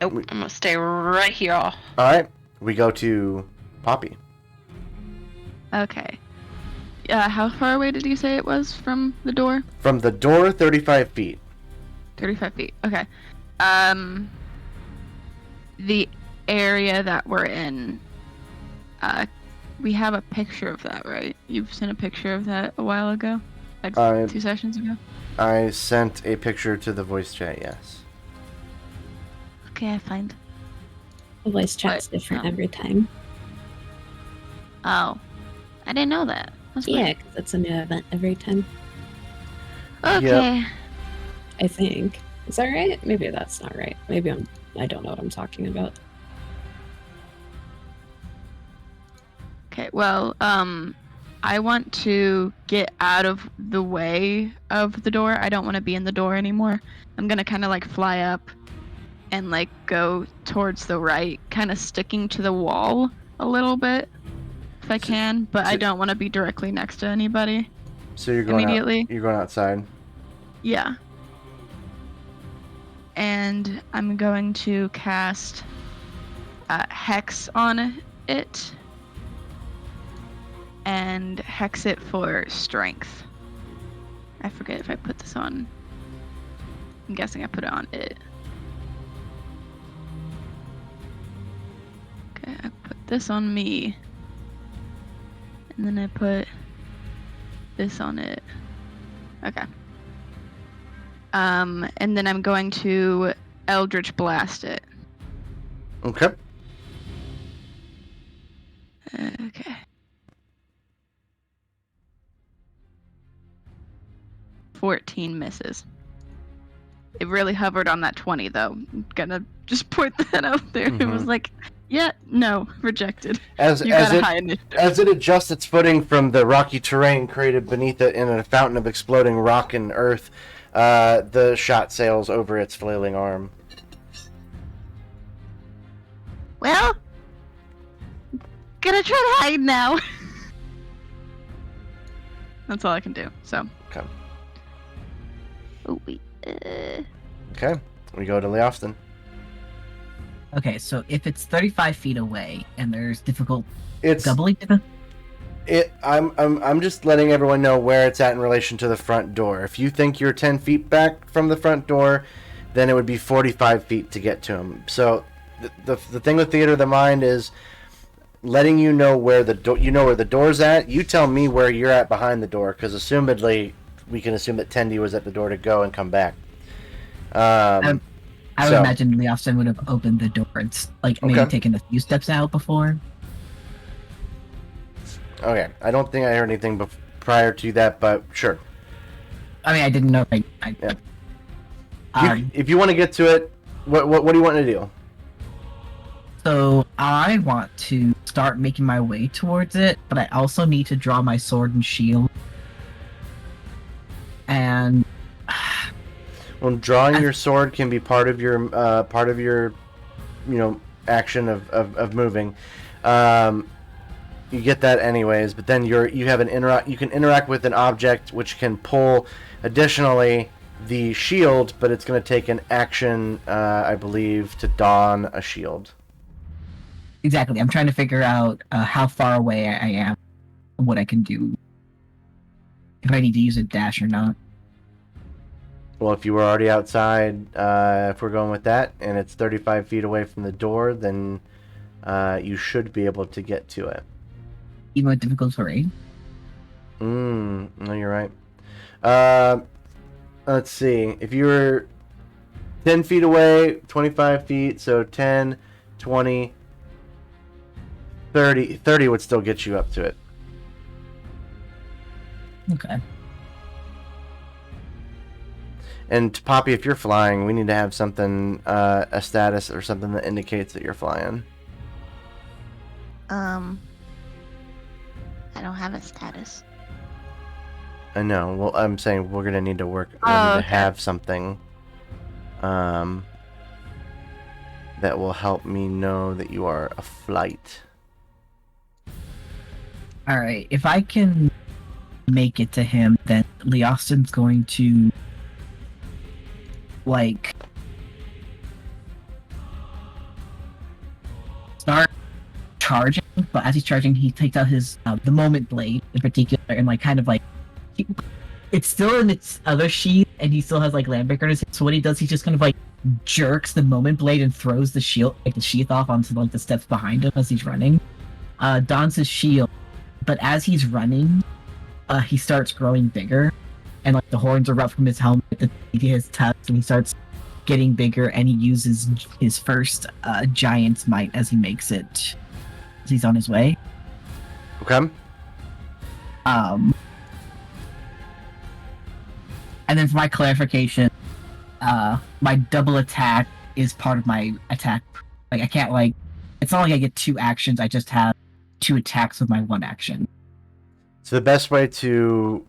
Nope, I'm gonna stay right here. All right, we go to Poppy. Okay. How far away did you say it was from the door? From the door, 35 feet. 35 feet. Okay. The area that we're in, we have a picture of that, right? You've sent a picture of that a while ago? Like 2 sessions ago? I sent a picture to the voice chat, yes. Okay, I find. The voice chat's different every time. Oh. I didn't know that. That's Yeah, weird. because it's a new event every time. Okay. Yep. I think. Is that right? Maybe that's not right. Maybe I don't know what I'm talking about. Okay, well, I want to get out of the way of the door. I don't want to be in the door anymore. I'm gonna kind of like fly up and like go towards the right, kind of sticking to the wall a little bit if I can, but I don't want to be directly next to anybody. So you're going immediately. You're going outside. Yeah. And I'm going to cast Hex on it. And hex it for strength. I forget if I put this on. I'm guessing I put it on it. Okay, I put this on me. And then I put this on it. Okay. And then I'm going to Eldritch Blast it. Okay. Okay. 14 misses. It really hovered on that 20, though. I'm gonna just point that out there. It was like, yeah, no, rejected. As You got a it high initiative. as it adjusts its footing from the rocky terrain created beneath it in a fountain of exploding rock and earth, the shot sails over its flailing arm. Well, Gonna try to hide now. That's all I can do. So. Okay. oh wait. Okay. We go to Leofston. Okay, so if it's 35 feet away and there's difficult It's doubling, I'm just letting everyone know where it's at in relation to the front door. If you think you're 10 feet back from the front door, then it would be 45 feet to get to him. So the thing with Theater of the Mind is letting you know where the where the door's at. You tell me where you're at behind the door, because assumedly we can assume that Tendi was at the door to go and come back. I would imagine Leofston would have opened the door and maybe taken a few steps out before. Okay, I don't think I heard anything prior to that, but sure. I mean, I didn't know. If you want to get to it, what do you want to do? So I want to start making my way towards it, but I also need to draw my sword and shield. And well, drawing your sword can be part of your action of moving. You get that anyways, but then you can interact with an object which can pull additionally the shield, but it's going to take an action, I believe, to don a shield. Exactly. I'm trying to figure out how far away I am, what I can do, if I need to use a dash or not. Well, if you were already outside, if we're going with that, and it's 35 feet away from the door, then you should be able to get to it. Even with difficult terrain? No, you're right. Let's see. If you were 10 feet away, 25 feet, so 10, 20, 30 would still get you up to it. Okay. And Poppy, if you're flying, we need to have something, a status or something that indicates that you're flying. I don't have a status. I know. Well, I'm saying we're gonna need to work. We need to have something, that will help me know that you are a flight. All right. If I can make it to him, then Leofston's going to start charging, but as he's charging, he takes out his the moment blade in particular, and it's still in its other sheath, and he still has Landbreaker in his hand. So what he does, he just kind of jerks the moment blade and throws the shield, the sheath off onto the steps behind him as he's running. Dons his shield, but as he's running, he starts growing bigger, and the horns erupt from his helmet, his tusks, and he starts getting bigger, and he uses his first giant's might as he makes it. As he's on his way. Okay. And then for my clarification, my double attack is part of my attack. I can't it's not like I get 2 actions. I just have 2 attacks with my 1 action. So the best way to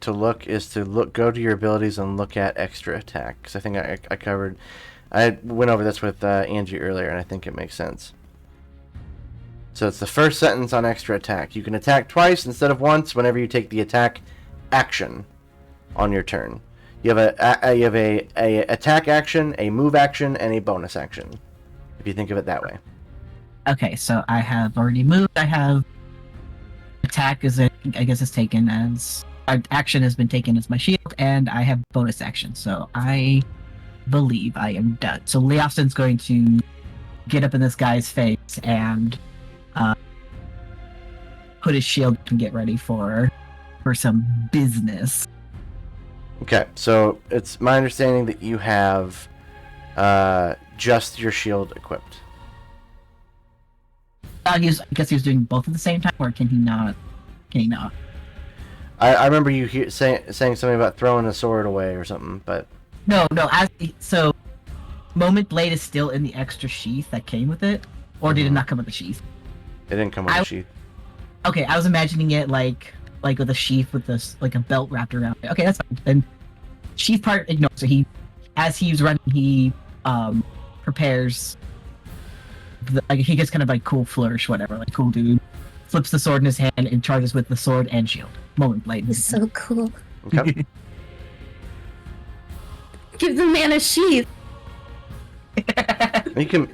look is to go to your abilities and look at extra attack, because I think I went over this with Angie earlier, and I think it makes sense. So it's the first sentence on extra attack. You can attack twice instead of once whenever you take the attack action on your turn. You have a attack action, a move action, and a bonus action, if you think of it that way. Okay, so I have already moved. I have attack is taken as action has been taken as my shield, and I have bonus action. So I believe I am done. So Leofston's going to get up in this guy's face and put his shield and get ready for some business. Okay, so it's my understanding that you have just your shield equipped. I guess he was doing both at the same time, or can he not? Can he not? I remember you saying something about throwing the sword away or something, but No. So, Moment Blade is still in the extra sheath that came with it, or did it not come with the sheath? it didn't come with a sheath. Okay, I was imagining it like with a sheath with this like a belt wrapped around it. Okay, that's fine. Then sheath part ignored. So as he's running, he prepares. He gets kind of like cool flourish, whatever, like cool dude. Flips the sword in his hand and charges with the sword and shield. Moment Blade. It's so cool. Okay. Give the man a sheath. You can.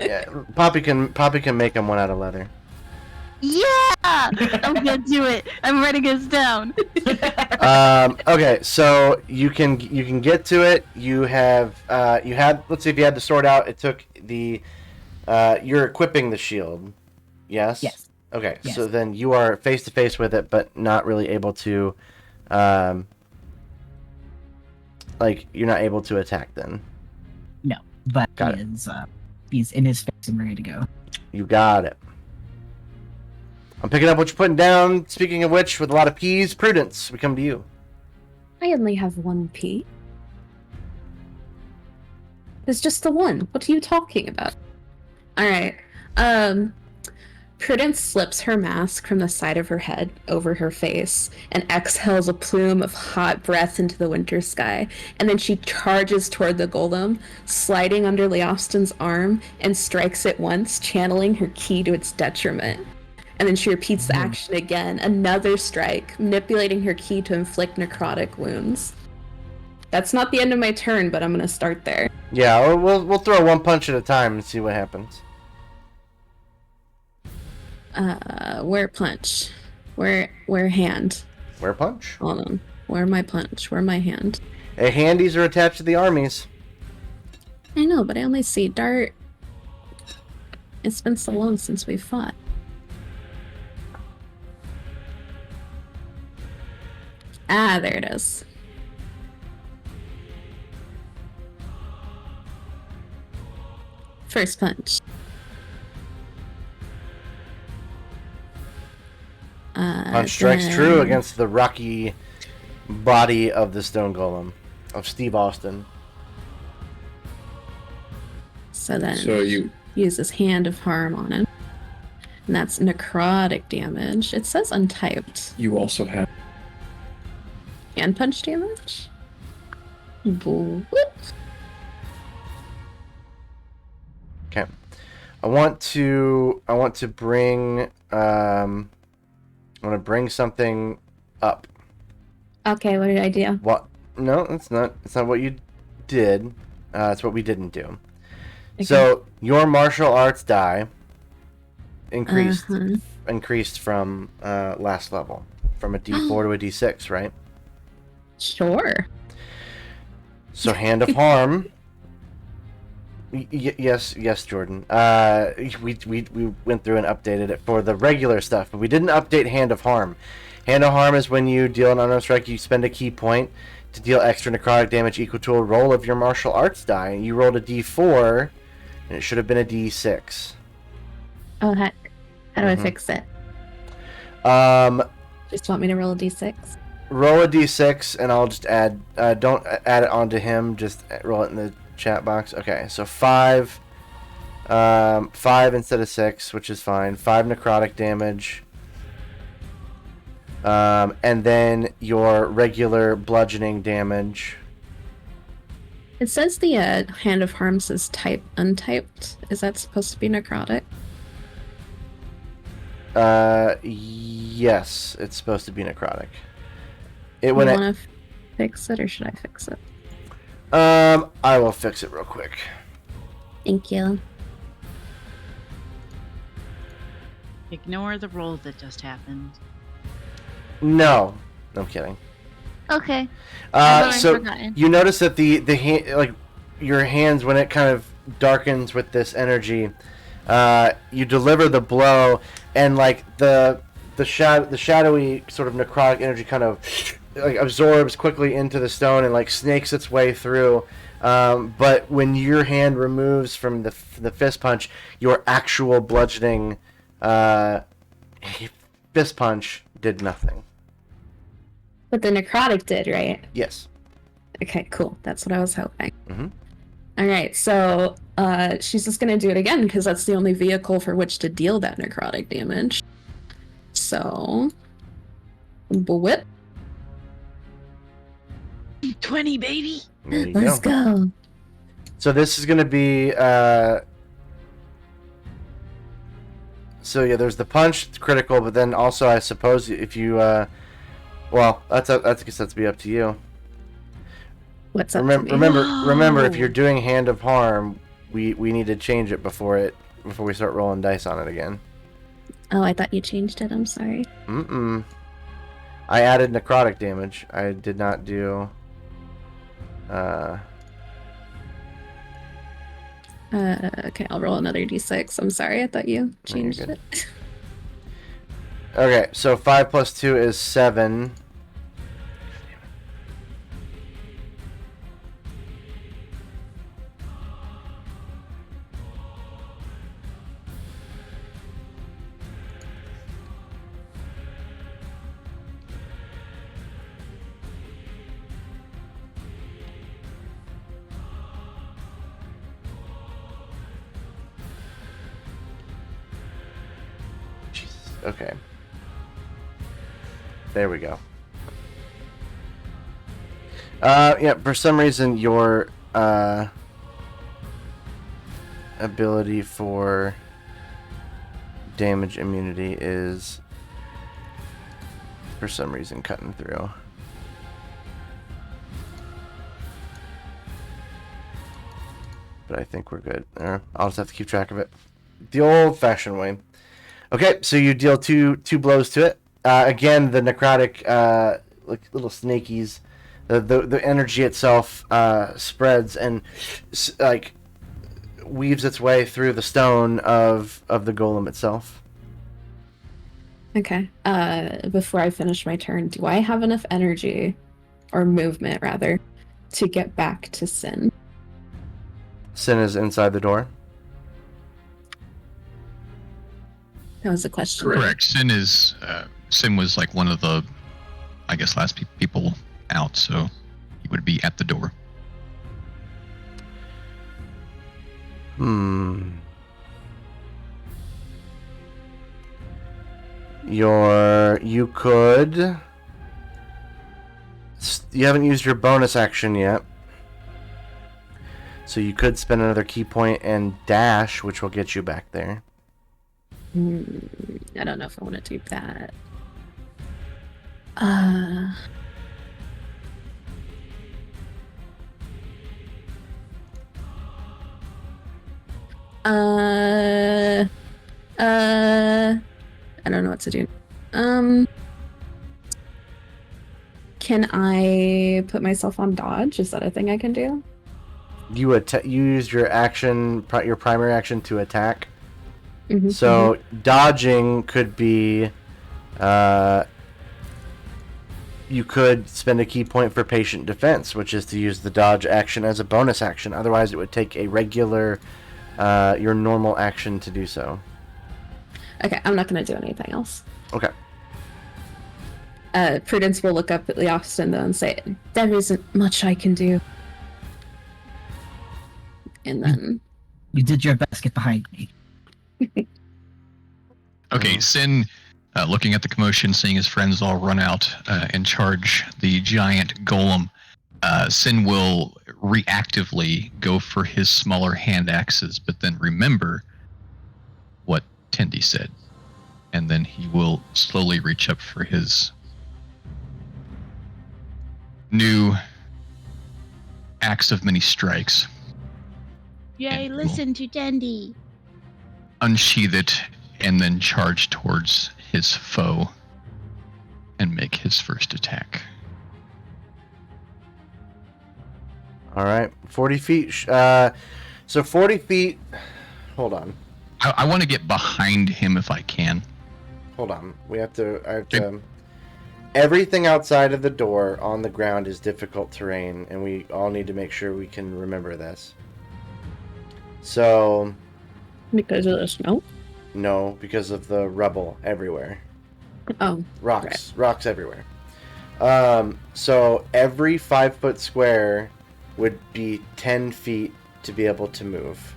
Poppy can make him one out of leather. Yeah! I'm gonna do it. I'm writing this down. Okay, so you can get to it. You had. Let's see if you had the sword out. It took the. You're equipping the shield. Yes. Yes. Okay, Yes. so then you are face to face with it, but not really able to. You're not able to attack then. No, but Got he's in his face and ready to go. You got it. I'm picking up what you're putting down. Speaking of which, with a lot of P's, Prudence, we come to you. I only have 1 P. It's just the one. What are you talking about? Alright. Prudence slips her mask from the side of her head over her face and exhales a plume of hot breath into the winter sky. And then she charges toward the golem, sliding under Leofston's arm, and strikes it once, channeling her ki to its detriment. And then she repeats the action again, another strike, manipulating her ki to inflict necrotic wounds. That's not the end of my turn, but I'm gonna start there. Yeah, we'll throw one punch at a time and see what happens. Where punch? Where hand? Where punch? Hold on. Where my punch? Where my hand? Hey, handies are attached to the armies. I know, but I only see dart. It's been so long since we fought. Ah, there it is. First punch. Punch strikes true against the rocky body of the stone golem of Steve Austin. So then So you uses Hand of Harm on him. And that's necrotic damage. It says untyped. also have And punch damage? Boop. Okay. I want to bring something up. Okay, what did I do? What? No, it's not what you did. It's what we didn't do. Okay. So your martial arts die increased from last level, from a D4 to a D6, right? Sure. So Hand of Harm. Yes, Jordan. We went through and updated it for the regular stuff, but we didn't update Hand of Harm. Hand of Harm is when you deal an unarmed strike, you spend a key point to deal extra necrotic damage equal to a roll of your martial arts die. You rolled a D4, and it should have been a D6. Oh heck. How do I fix it? Just want me to roll a d6? Roll a D6, and I'll just add. Don't add it onto him. Just roll it in the chat box. Okay, so 5 instead of 6, which is fine. 5 necrotic damage, and then your regular bludgeoning damage. It says the Hand of Harm says type untyped. Is that supposed to be necrotic? Yes, it's supposed to be necrotic. You want to fix it, or should I fix it? I will fix it real quick. Thank you. Ignore the roll that just happened. No, I'm kidding. Okay. I've So forgotten. you notice that the hand, your hands, when it kind of darkens with this energy, you deliver the blow, and the shadowy sort of necrotic energy kind of absorbs quickly into the stone and snakes its way through. But when your hand removes from the fist punch, your actual bludgeoning fist punch did nothing. But the necrotic did, right? Yes. Okay, cool. That's what I was hoping. Mhm. All right, so she's just gonna do it again because that's the only vehicle for which to deal that necrotic damage. So, whip. 20, baby. There you Let's go. go. So this is going to be. So yeah, there's the punch, it's critical, but then also I suppose if you, well, I guess that's be up to you. What's up? Remember, to me? remember, if you're doing Hand of Harm, we need to change it before we start rolling dice on it again. Oh, I thought you changed it. I'm sorry. I added necrotic damage. I did not do. Okay, I'll roll another d6. I'm sorry. I thought you changed good. it. Okay, so 5 plus 2 is 7. Okay. There we go. Yeah, for some reason your ability for damage immunity is for some reason cutting through. But I think we're good. I'll just have to keep track of it the old-fashioned way. Okay, so you deal two blows to it. Again, the necrotic, like little snakies, the energy itself spreads and like weaves its way through the stone of the golem itself. Okay. Before I finish my turn, do I have enough energy, or movement rather, to get back to Sin? Sin is inside the door. That was a question. Correct. Sin was like one of the, I guess, last people out, so he would be at the door. You haven't used your bonus action yet. So you could spend another key point and dash, which will get you back there. I don't know if I want to do that. I don't know what to do. Can I put myself on dodge? Is that a thing I can do? You used your action, your primary action to attack. Mm-hmm, So dodging could be, you could spend a key point for patient defense, which is to use the dodge action as a bonus action. Otherwise, it would take a regular, your normal action to do so. Okay, I'm not going to do anything else. Okay. Prudence will look up at Leoxton though and say, "There isn't much I can do." And then You did your best. Get behind me. Okay, Sin, looking at the commotion, seeing his friends all run out and charge the giant golem, Sin will reactively go for his smaller hand axes, but then remember what Tendi said. And then he will slowly reach up for his new axe of many strikes. Yay, And listen to Dendi. unsheath it and then charge towards his foe and make his first attack. All right. 40 feet. So 40 feet. Hold on. I want to get behind him if I can. Hold on. I have to. Everything outside of the door on the ground is difficult terrain, and we all need to make sure we can remember this. So. because of the snow? No, because of the rubble everywhere. Oh. Rocks everywhere. So every 5-foot square would be 10 feet to be able to move.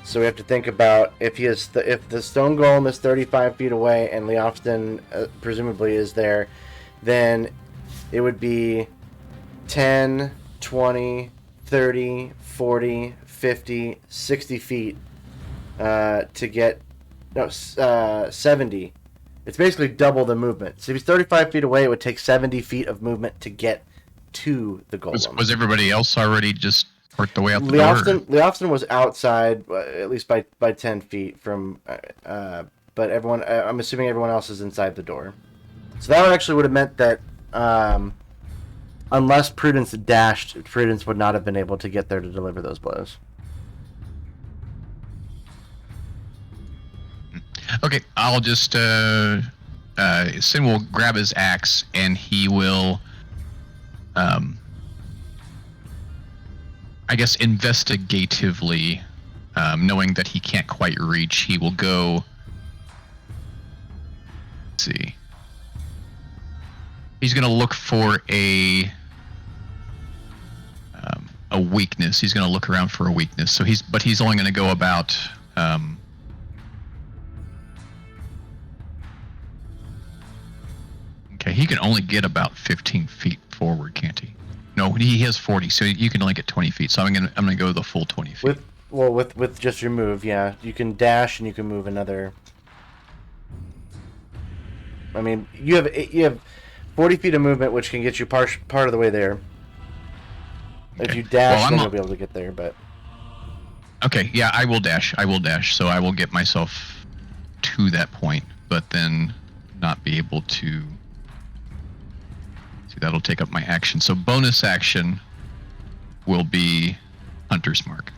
So we have to think about if if the stone golem is 35 feet away and Leofston presumably is there, then it would be 10, 20, 30, 40, 50, 60 feet to get 70. It's basically double the movement. So if he's 35 feet away, it would take 70 feet of movement to get to the golem. Was everybody else already just worked the way out the door? Leofston was outside, at least by 10 feet from, but everyone, I'm assuming everyone else is inside the door. So that actually would have meant that unless Prudence dashed, Prudence would not have been able to get there to deliver those blows. Okay, I'll just Sin will grab his axe and he will I guess investigatively, knowing that he can't quite reach, he will go. Let's see. He's gonna look for a weakness. He's gonna look around for a weakness. So he's only gonna go about. Okay, he can only get about 15 feet forward, can't he? No, he has 40, so you can only get 20 feet. So I'm gonna go the full 20 feet. With just your move, yeah, you can dash and you can move another. I mean, you have 40 feet of movement, which can get you part of the way there. Okay. If you dash, then you'll be able to get there. But okay, yeah, I will dash. So I will get myself to that point, but then not be able to. That'll take up my action. So bonus action will be Hunter's Mark.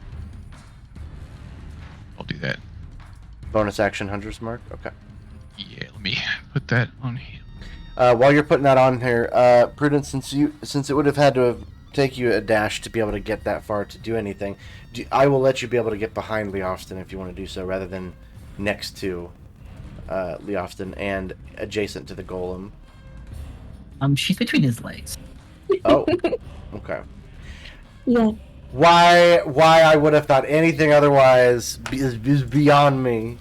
I'll do that. Bonus action Hunter's Mark? Okay. Yeah, let me put that on here. While you're putting that on here, Prudence, since it would have had to take you a dash to be able to get that far to do anything, I will let you be able to get behind Leofston if you want to do so, rather than next to Leofston and adjacent to the golem. She's between his legs. Oh, okay. Yeah. Why I would have thought anything otherwise is beyond me.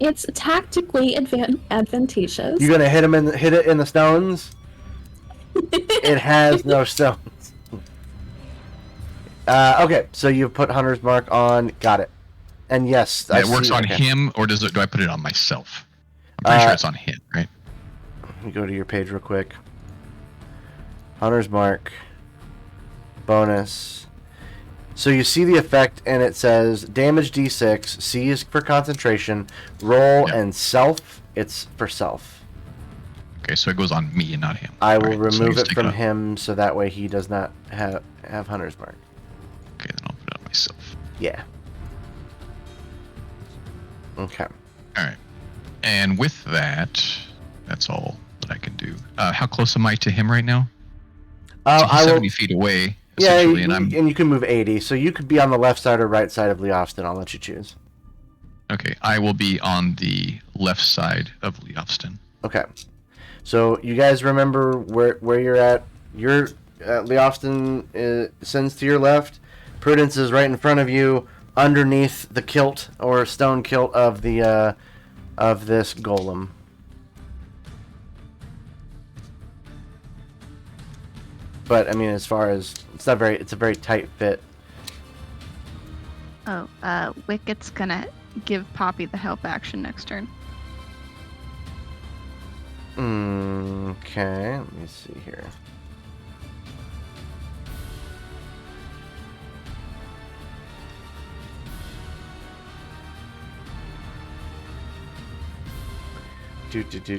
It's tactically advantageous. You're gonna hit it in the stones? It has no stones. Okay, so you put Hunter's Mark on. Got it. And yes, it works on him, or do I put it on myself? I'm pretty sure it's on him, right? Let me go to your page real quick. Hunter's Mark. Bonus. So you see the effect, and it says damage D6. C is for concentration. Roll and self. It's for self. Okay, so it goes on me and not him. I will remove it from him, so that way he does not have Hunter's Mark. Okay, then I'll put it on myself. Yeah. Okay. All right. And with that, that's all that I can do. How close am I to him right now? So he's 70 feet away. Yeah, and you can move 80, so you could be on the left side or right side of Leofston. I'll let you choose. Okay, I will be on the left side of Leofston. Okay, so you guys remember where you're at. You're Leofston sends to your left. Prudence is right in front of you, underneath the kilt or stone kilt of the of this golem. But I mean, as far as it's a very tight fit. Oh, Wicket's gonna give Poppy the help action next turn. Okay, let me see here.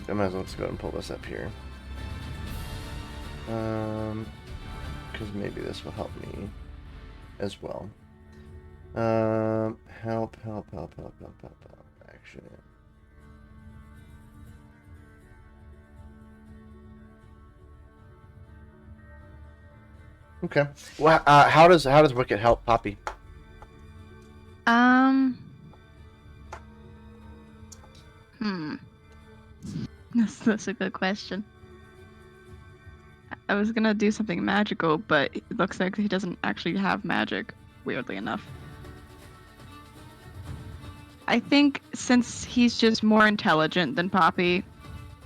I might as well just go ahead and pull this up here. Because maybe this will help me as well. Help. Action. Okay. Well, how does Wicket help Poppy? That's a good question. I was gonna do something magical, but it looks like he doesn't actually have magic, weirdly enough. I think since he's just more intelligent than Poppy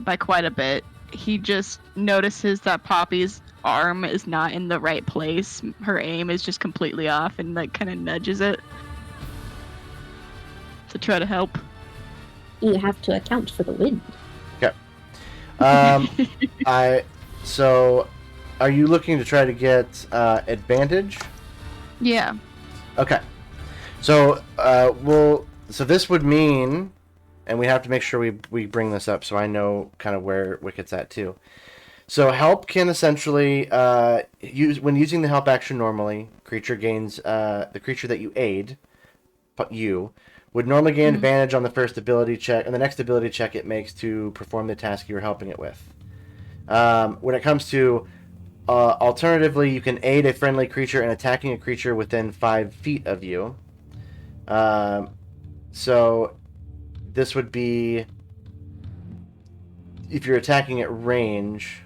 by quite a bit, he just notices that Poppy's arm is not in the right place. Her aim is just completely off and like kind of nudges it to try to help. You have to account for the wind. So, are you looking to try to get advantage? Yeah. Okay. So, So this would mean, and we have to make sure we bring this up so I know kind of where Wicket's at too. So help can essentially when using the help action normally, creature gains the creature that you aid, would normally gain advantage on the first ability check and the next ability check it makes to perform the task you're helping it with. When it comes to alternatively, you can aid a friendly creature in attacking a creature within 5 feet of you. So this would be if you're attacking at range.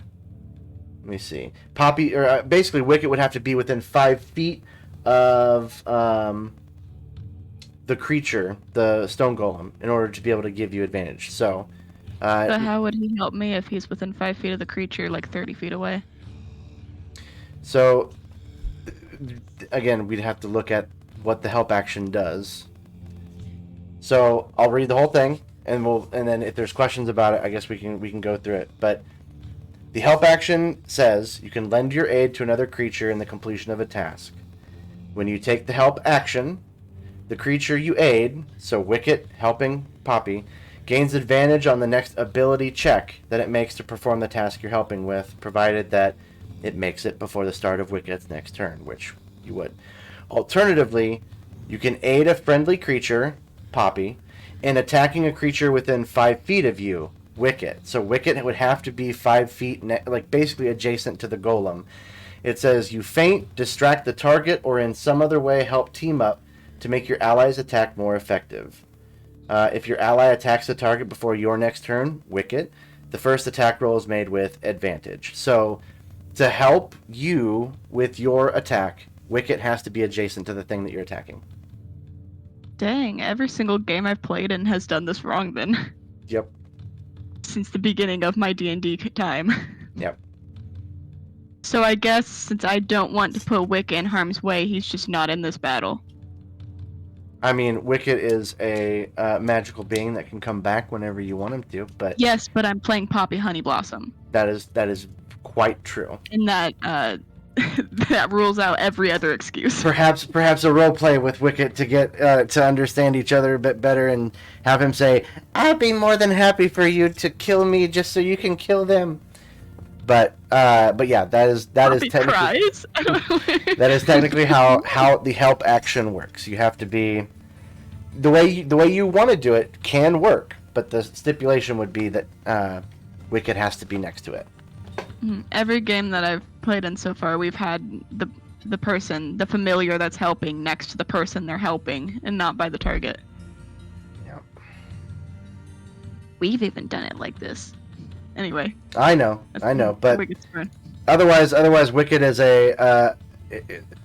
Let me see. Poppy, or basically, Wicket would have to be within 5 feet of the creature, the stone golem, in order to be able to give you advantage. So how would he help me if he's within 5 feet of the creature, like 30 feet away? So again, we'd have to look at what the help action does. So I'll read the whole thing, and then if there's questions about it, I guess we can go through it. But the help action says you can lend your aid to another creature in the completion of a task. When you take the help action, the creature you aid, so Wicket helping Poppy, gains advantage on the next ability check that it makes to perform the task you're helping with, provided that it makes it before the start of Wicket's next turn, which you would. Alternatively, you can aid a friendly creature, Poppy, in attacking a creature within 5 feet of you, Wicket. So Wicket would have to be 5 feet, like basically adjacent to the golem. It says you feint, distract the target, or in some other way help team up to make your ally's attack more effective. If your ally attacks the target before your next turn, Wicket, the first attack roll is made with advantage. So to help you with your attack, Wicket has to be adjacent to the thing that you're attacking. Dang, every single game I've played in has done this wrong then. Yep. Since the beginning of my D&D time. Yep. So I guess since I don't want to put Wicket in harm's way, he's just not in this battle. I mean, Wicket is a magical being that can come back whenever you want him to, but... Yes, but I'm playing Poppy Honeyblossom. That is quite true. And that that rules out every other excuse. Perhaps a role play with Wicket to get to understand each other a bit better, and have him say, "I'd be more than happy for you to kill me just so you can kill them." But yeah, that is technically that is technically how the help action works. You have to be the way you want to do it can work, but the stipulation would be that Wicket has to be next to it. Every game that I've played in so far, we've had the person, the familiar that's helping next to the person they're helping, and not by the target. Yeah. We've even done it like this. Anyway. I know, but otherwise, Wicket is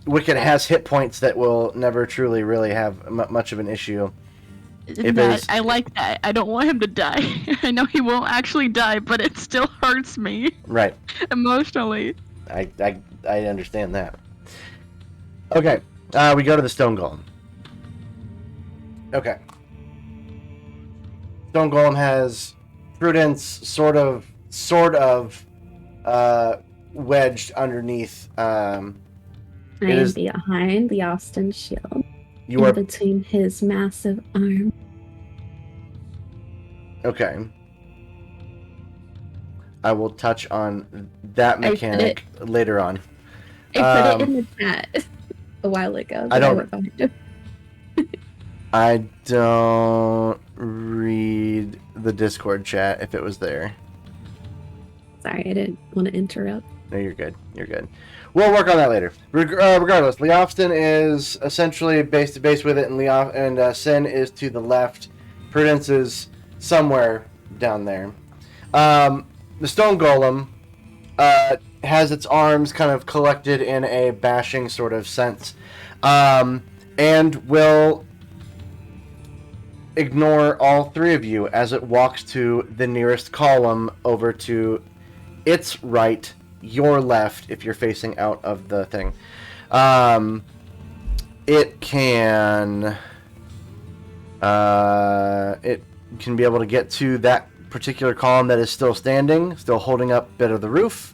Wicket has hit points that will never truly really have much of an issue. I like that. I don't want him to die. I know he won't actually die, but it still hurts me. Right. Emotionally. I understand that. Okay, we go to the stone golem. Okay. Stone golem has Prudence sort of wedged underneath. I am behind the Austin shield. You are between his massive arm. Okay. I will touch on that mechanic later on. I put it in the chat a while ago. I don't read the Discord chat if it was there. Sorry, I didn't want to interrupt. No, you're good. You're good. We'll work on that later. Regardless, Leofston is essentially base to base with it, and Sin is to the left. Prudence is somewhere down there. The stone golem has its arms kind of collected in a bashing sort of sense, and will ignore all three of you as it walks to the nearest column over to its right, your left, if you're facing out of the thing. It can be able to get to that particular column that is still standing, still holding up a bit of the roof.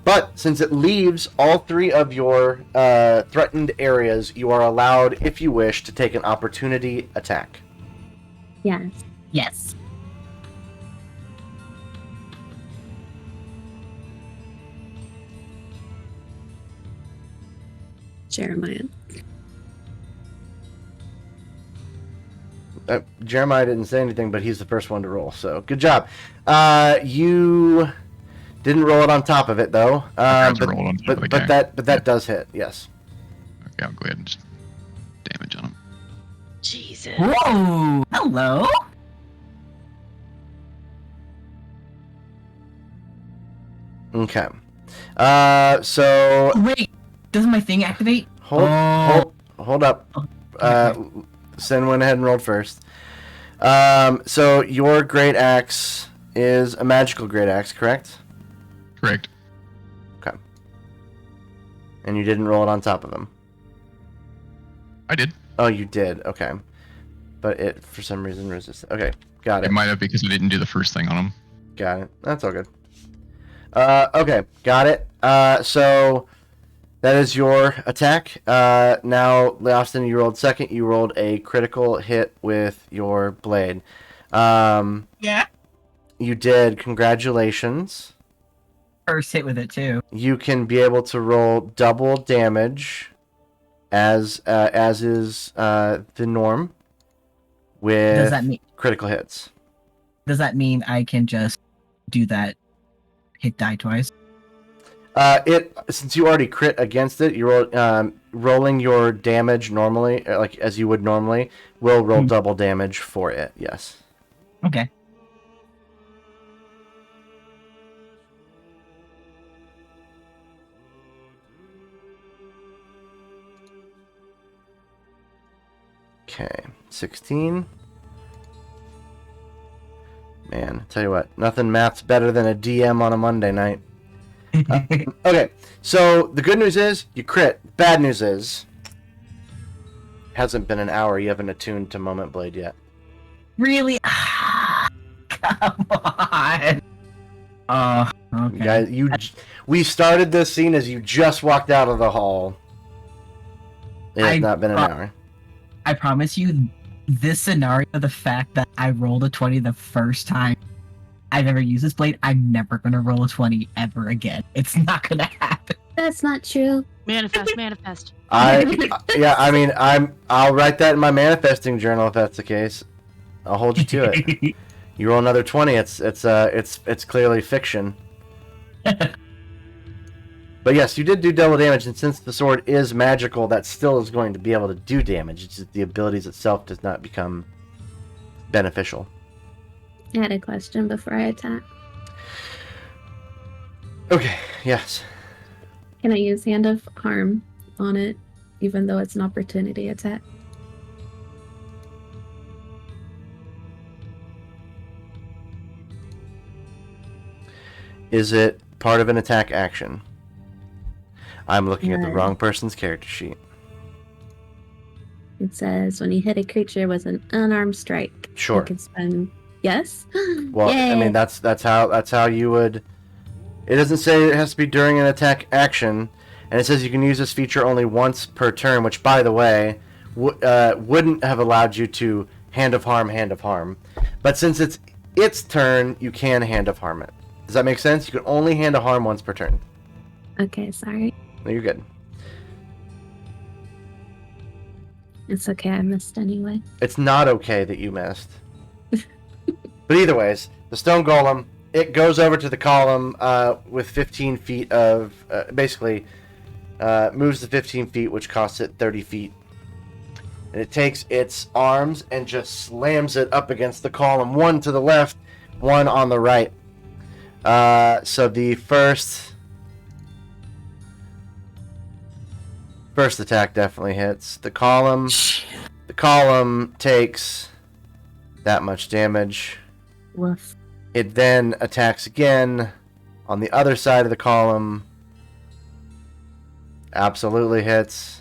But since it leaves all three of your threatened areas, you are allowed, if you wish, to take an opportunity attack. Yes. Yes. Jeremiah. Jeremiah didn't say anything, but he's the first one to roll, so good job. You didn't roll it on top of it, though. But that does hit, yes. Okay, I'll go ahead and just damage on him. Jesus. Whoa! Hello? Okay. So... Wait, doesn't my thing activate? Hold up. Okay. Sin went ahead and rolled first. So your great axe is a magical great axe, correct? Correct. Okay. And you didn't roll it on top of him? I did. Oh, you did. Okay. But it, for some reason, resisted. Okay, got it. It might have because I didn't do the first thing on him. Got it. That's all good. Okay, got it. So that is your attack. Now, Austin, you rolled second. You rolled a critical hit with your blade. Yeah. You did. Congratulations. First hit with it, too. You can be able to roll double damage, as is the norm, with Does that mean critical hits. Does that mean I can just do that? Hit die twice. Since you already crit against it, you roll rolling your damage normally, like as you would normally, will roll double damage for it. Yes. Okay. Okay, 16. Man, tell you what, nothing math's better than a DM on a Monday night. Okay, so the good news is you crit. Bad news is hasn't been an hour. You haven't attuned to Moment Blade yet. Really? Come on. Okay. Guys, we started this scene as you just walked out of the hall. It has not been an hour. I promise you, this scenario, the fact that I rolled a 20 the first time I've ever used this blade, I'm never gonna roll a 20 ever again. It's not gonna happen. That's not true. Manifest, manifest. I'll write that in my manifesting journal if that's the case. I'll hold you to it. You roll another 20, it's clearly fiction. But yes, you did do double damage, and since the sword is magical, that still is going to be able to do damage. It's just the abilities itself does not become beneficial. I had a question before I attack. Okay, yes. Can I use Hand of Harm on it, even though it's an opportunity attack? Is it part of an attack action? I'm looking at the wrong person's character sheet. It says when you hit a creature with an unarmed strike, Sure. you can spend. Yes. Well, Yay. I mean that's how you would. It doesn't say it has to be during an attack action, and it says you can use this feature only once per turn, which, by the way, wouldn't have allowed you to Hand of Harm. But since it's its turn, you can Hand of Harm it. Does that make sense? You can only Hand of Harm once per turn. Okay, sorry. No, you're good. It's okay. I missed anyway. It's not okay that you missed. But either ways, the stone golem, it goes over to the column with 15 feet of... basically, moves the 15 feet, which costs it 30 feet. And it takes its arms and just slams it up against the column. One to the left, one on the right. So the first First attack definitely hits. The column takes that much damage. Woof. It then attacks again on the other side of the column. Absolutely hits.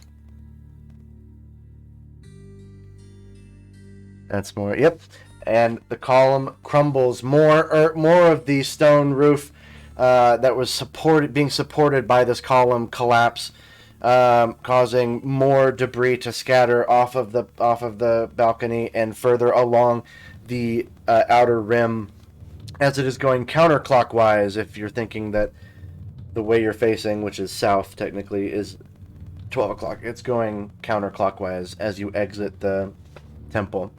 That's more. Yep. And the column crumbles. More of the stone roof that was being supported by this column collapse, causing more debris to scatter off of the balcony and further along the outer rim, as it is going counterclockwise. If you're thinking that the way you're facing, which is south technically, is 12 o'clock, it's going counterclockwise as you exit the temple.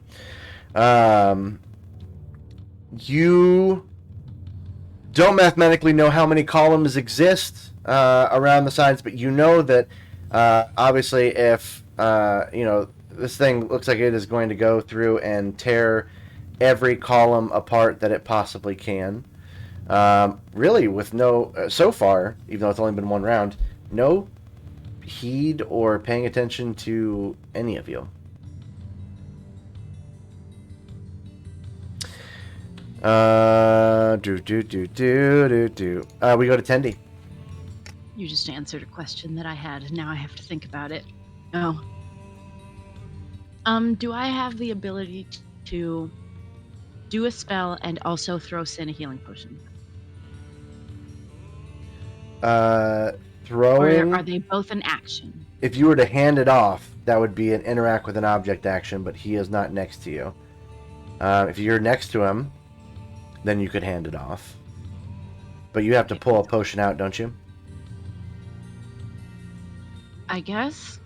You don't mathematically know how many columns exist around the sides, but you know that obviously if this thing looks like it is going to go through and tear every column apart that it possibly can. Really, with no so far, even though it's only been one round, no heed or paying attention to any of you. We go to Tendi. You just answered a question that I had. Now I have to think about it. Oh. Do I have the ability to do a spell and also throw Sin a healing potion? Throwing. Or are they both an action? If you were to hand it off, that would be an interact with an object action, but he is not next to you. If you're next to him, then you could hand it off. But you have to pull a potion out, don't you? I guess.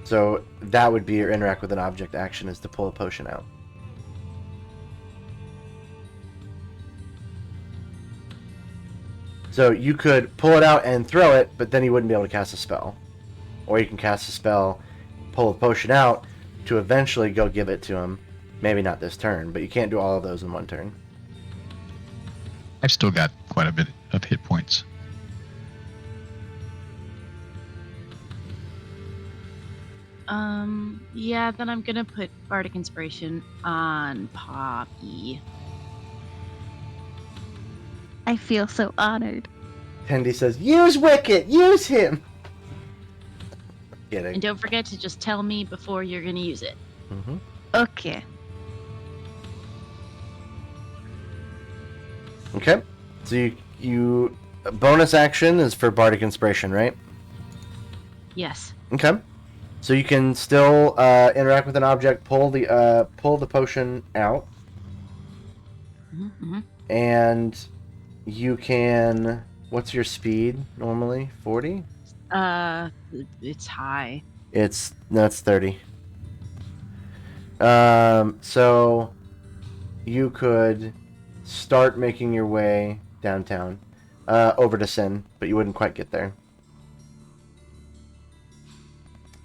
So that would be your interact with an object action, is to pull a potion out. So you could pull it out and throw it, but then you wouldn't be able to cast a spell. Or you can cast a spell, pull the potion out, to eventually go give it to him. Maybe not this turn, but you can't do all of those in one turn. I've still got quite a bit of hit points. Yeah, then I'm gonna put Bardic Inspiration on Poppy. I feel so honored. Tendi says, use Wicket! Use him! Kidding. And don't forget to just tell me before you're gonna use it. Mm-hmm. Okay. Okay. So you bonus action is for Bardic Inspiration, right? Yes. Okay. So you can still interact with an object, pull the potion out, Mm-hmm. and you can. What's your speed normally? 40? It's high. It's 30. So you could start making your way downtown, over to Sin, but you wouldn't quite get there.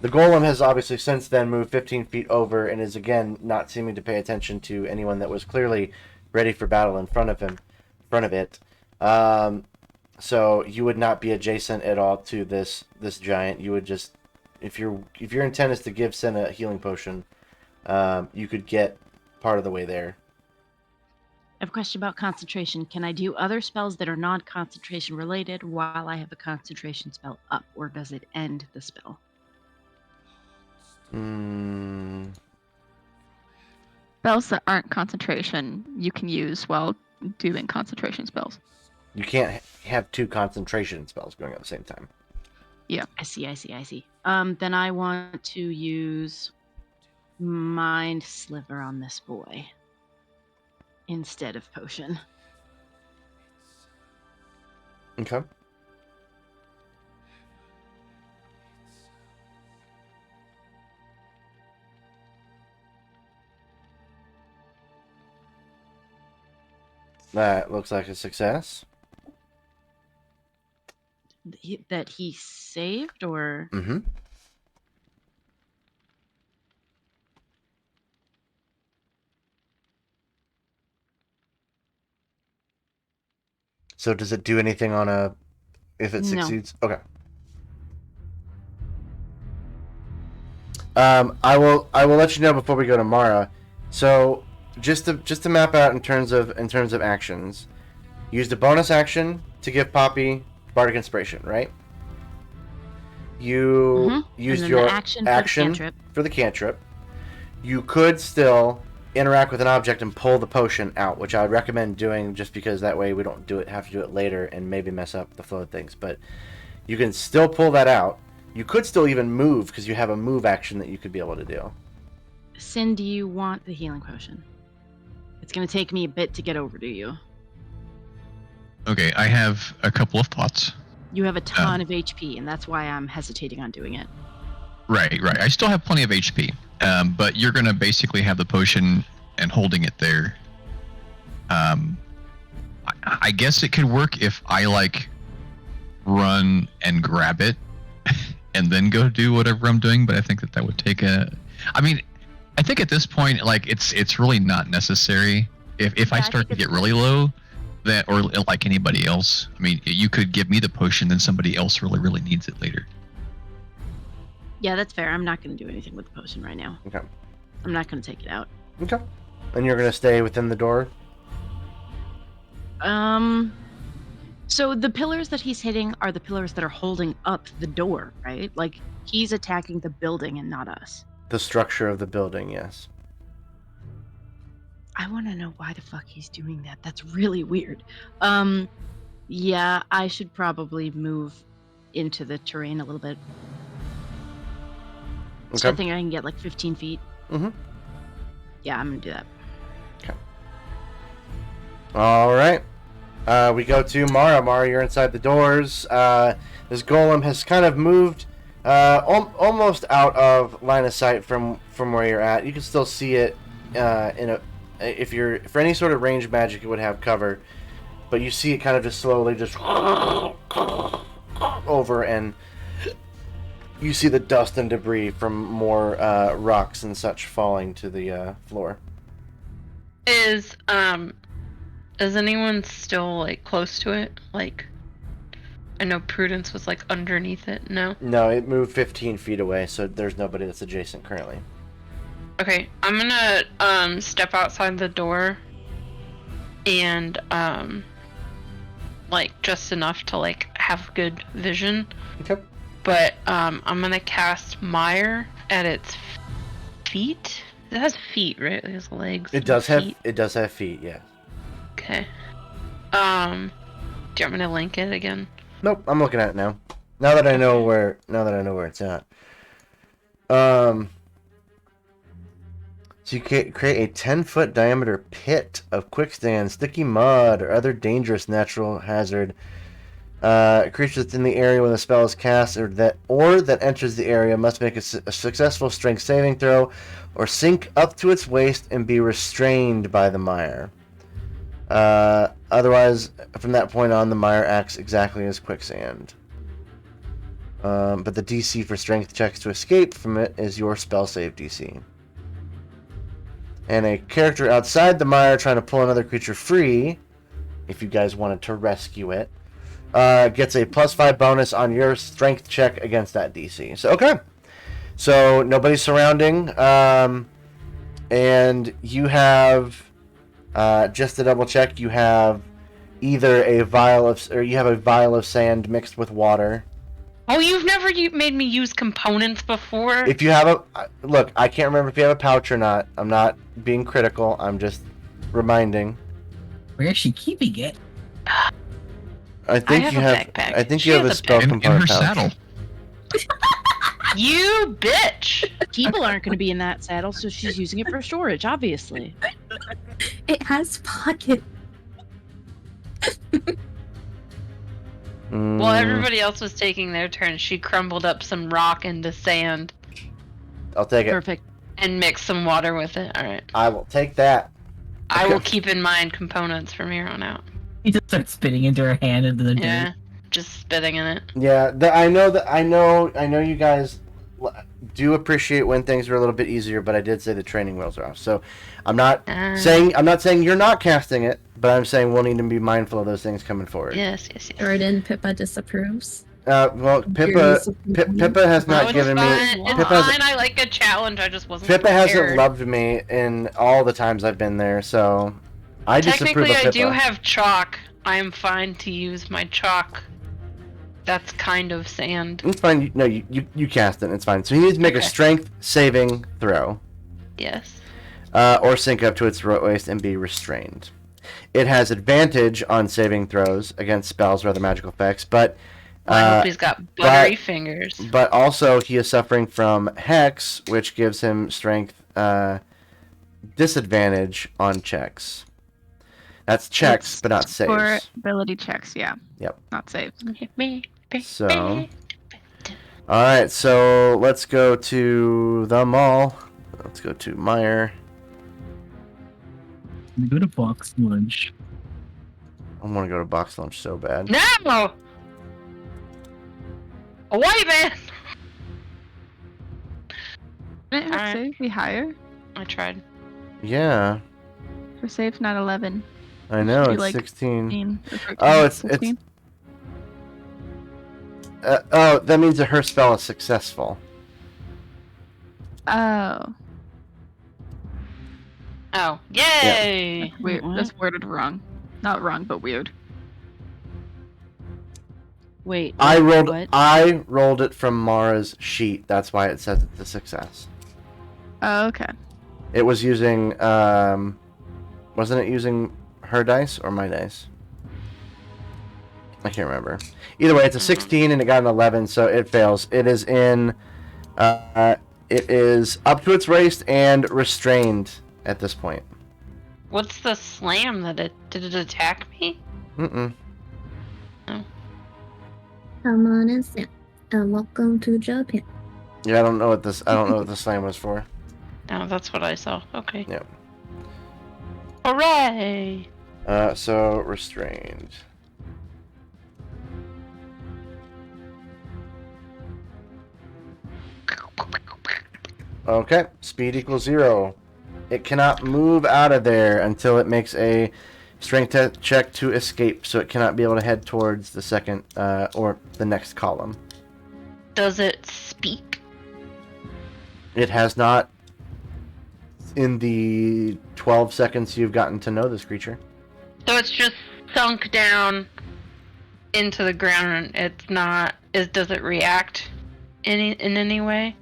The golem has obviously since then moved 15 feet over and is again not seeming to pay attention to anyone that was clearly ready for battle in front of it. So you would not be adjacent at all to this giant. You would just, if your intent is to give Sin a healing potion, you could get part of the way there. I have a question about concentration. Can I do other spells that are non-concentration related while I have a concentration spell up, or does it end the spell? Spells that aren't concentration, you can use while doing concentration spells. You can't have two concentration spells going at the same time. Yeah. I see. Then I want to use Mind Sliver on this boy instead of potion. Okay. That looks like a success. That he saved, or? Mm-hmm. So does it do anything on if it No. succeeds? Okay. I will let you know before we go to Mara. So just to map out in terms of actions, used a bonus action to give Poppy Bardic Inspiration, right? You used your action for the cantrip. You could still interact with an object and pull the potion out, which I would recommend doing just because that way we don't have to do it later and maybe mess up the flow of things. But you can still pull that out. You could still even move because you have a move action that you could be able to do. Sin, do you want the healing potion? It's going to take me a bit to get over to you. Okay, I have a couple of thoughts. You have a ton of HP, and that's why I'm hesitating on doing it. Right. I still have plenty of HP, but you're gonna basically have the potion and holding it there. I guess it could work if I run and grab it, and then go do whatever I'm doing. But I think that would take I think at this point, it's really not necessary. If I start to get really low, or like anybody else, you could give me the potion, then somebody else really needs it later. Yeah, that's fair. I'm not going to do anything with the potion right now. Okay. I'm not going to take it out. Okay. And you're going to stay within the door? So the pillars that he's hitting are the pillars that are holding up the door, right? Like, he's attacking the building and not us. The structure of the building, yes. I want to know why the fuck he's doing that. That's really weird. Yeah, I should probably move into the terrain a little bit. Okay. So I think I can get 15 feet. Mm-hmm. Yeah, I'm gonna do that. Okay. All right. We go to Mara. Mara, you're inside the doors. This golem has kind of moved almost out of line of sight from where you're at. You can still see it for any sort of range magic, it would have cover, but you see it kind of just slowly just over, and you see the dust and debris from more rocks and such falling to the floor. Is anyone still close to it? I know Prudence was underneath it. No, it moved 15 feet away, so there's nobody that's adjacent currently. Okay, I'm gonna step outside the door and just enough to have good vision. Okay. But I'm gonna cast Mire at its feet. It has feet, right? It has legs. It does have feet, yeah. Okay. Do you want me to link it again? Nope, I'm looking at it now. Now that I know where it's at. So you create a 10-foot diameter pit of quicksand, sticky mud, or other dangerous natural hazard. Creatures within the area when the spell is cast or that enters the area must make a successful strength saving throw or sink up to its waist and be restrained by the mire. Otherwise, from that point on, the mire acts exactly as quicksand. But the DC for strength checks to escape from it is your spell save DC. And a character outside the mire trying to pull another creature free, if you guys wanted to rescue it, gets a +5 bonus on your strength check against that DC. So, okay. So, nobody's surrounding. And you have, just to double check, you have either a vial of sand mixed with water. Oh, you've never made me use components before? If you have look, I can't remember if you have a pouch or not. I'm not being critical. I'm just reminding. Where is she keeping it? I think you have. Backpack. I think you have a spell component in her pouch. saddle. You bitch! People aren't going to be in that saddle, so she's using it for storage, obviously. It has pockets. While everybody else was taking their turn, she crumbled up some rock into sand. I'll take it. Perfect. And mixed some water with it. Alright. I will take that. I will keep in mind components from here on out. He just starts spitting into her hand into the Yeah. dirt. Just spitting in it. Yeah, I know you guys do appreciate when things are a little bit easier, but I did say the training wheels are off. So I'm not saying you're not casting it, but I'm saying we'll need to be mindful of those things coming forward. Yes. Jordan, Pippa disapproves. Well, Pippa has No, not it's given fine. me. It's Pippa's, fine. I like a challenge. I just wasn't Pippa hasn't prepared. loved me in all the times I've been there, so I disapprove Technically, of I Pippa. do have chalk. I am fine to use my chalk. That's kind of sand. It's fine. No, you cast it. It's fine. So he needs to make a Okay. strength saving throw, Yes. or sink up to its waist and be restrained. It has advantage on saving throws against spells or other magical effects, but Well, I hope he's got buttery fingers. But also, he is suffering from Hex, which gives him strength disadvantage on checks. That's checks, but not saves. For ability checks, yeah. Yep. Not saves. So, alright, so let's go to the mall. Let's go to Meyer. Go to box lunch. I want to go to box lunch so bad. No! A white man! Didn't her Alright. save be higher? I tried. Yeah, Her save's not 11. I know, Should be it's like 16. 15 or 13, Oh, it's 16? oh, that means that her spell is successful. Oh. Oh, yay! Weird. What? That's worded wrong. Not wrong, but weird. Wait. I what? rolled it from Mara's sheet. That's why it says it's a success. Oh, okay. It was using wasn't it using her dice or my dice? I can't remember. Either way, it's a 16 and it got an 11, so it fails. It is in it is up to its waist and restrained at this point. What's the slam that it did it attack me? Mm-mm. Come on and sit. And welcome to Japan. Yeah, I don't know what the slam was for. No, that's what I saw. Okay. Yep. Hooray! So restrained. Okay, speed equals 0. It cannot move out of there until it makes a strength check to escape, so it cannot be able to head towards the second or the next column. Does it speak? It has not in the 12 seconds you've gotten to know this creature. So it's just sunk down into the ground. It's not. Does it react in any way?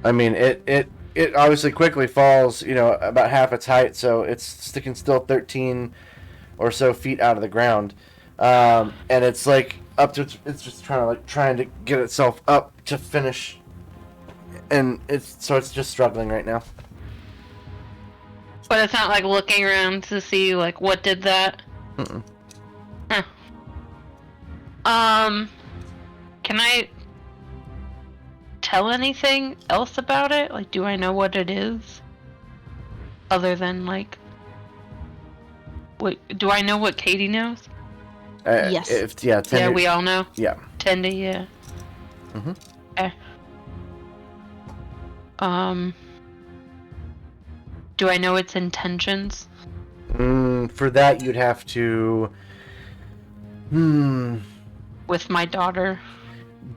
I mean, it obviously quickly falls, about half its height, so it's sticking still 13 or so feet out of the ground, and it's like up to it's just trying to get itself up to finish, and it's just struggling right now. But it's not like looking around to see like what did that. Mm-mm. Huh. Can I tell anything else about it? Like, do I know what it is? Other than like, what do I know? What Katie knows? Yes. Yeah, Yeah, we all know. Yeah. Tendy, yeah. Mhm. Okay. Do I know its intentions? For that, you'd have to. With my daughter.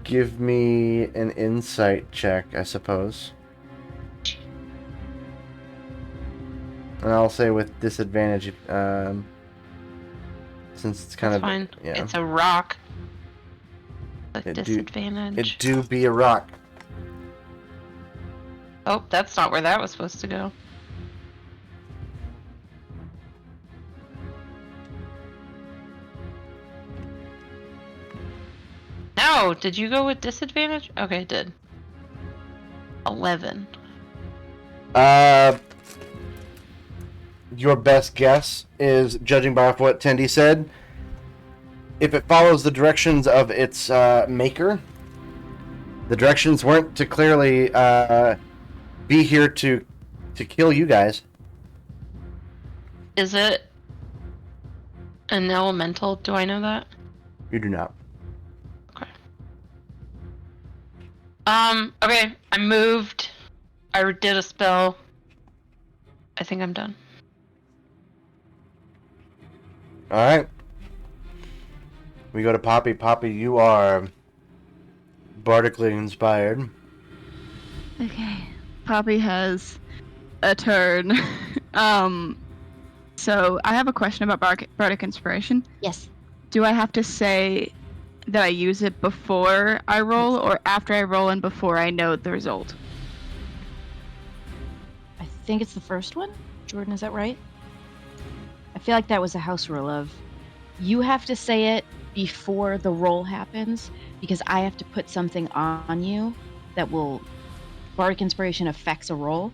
Give me an insight check, I suppose. And I'll say with disadvantage, since it's kind That's of fine. yeah. It's a rock. With It do- disadvantage. It do be a rock. Oh, that's not where that was supposed to go. No, did you go with disadvantage? Okay, I did. 11. Your best guess is, judging by what Tendy said, if it follows the directions of its maker, the directions weren't to clearly be here to kill you guys. Is it an elemental? Do I know that? You do not. Okay, I moved. I did a spell. I think I'm done. Alright. We go to Poppy. Poppy, you are bardically inspired. Okay. Poppy has a turn. So I have a question about bardic inspiration. Yes. Do I have to say that I use it before I roll, or after I roll and before I know the result? I think it's the first one. Jordan, is that right? I feel like that was a house rule of you have to say it before the roll happens because I have to put something on you that will bardic inspiration affects a roll.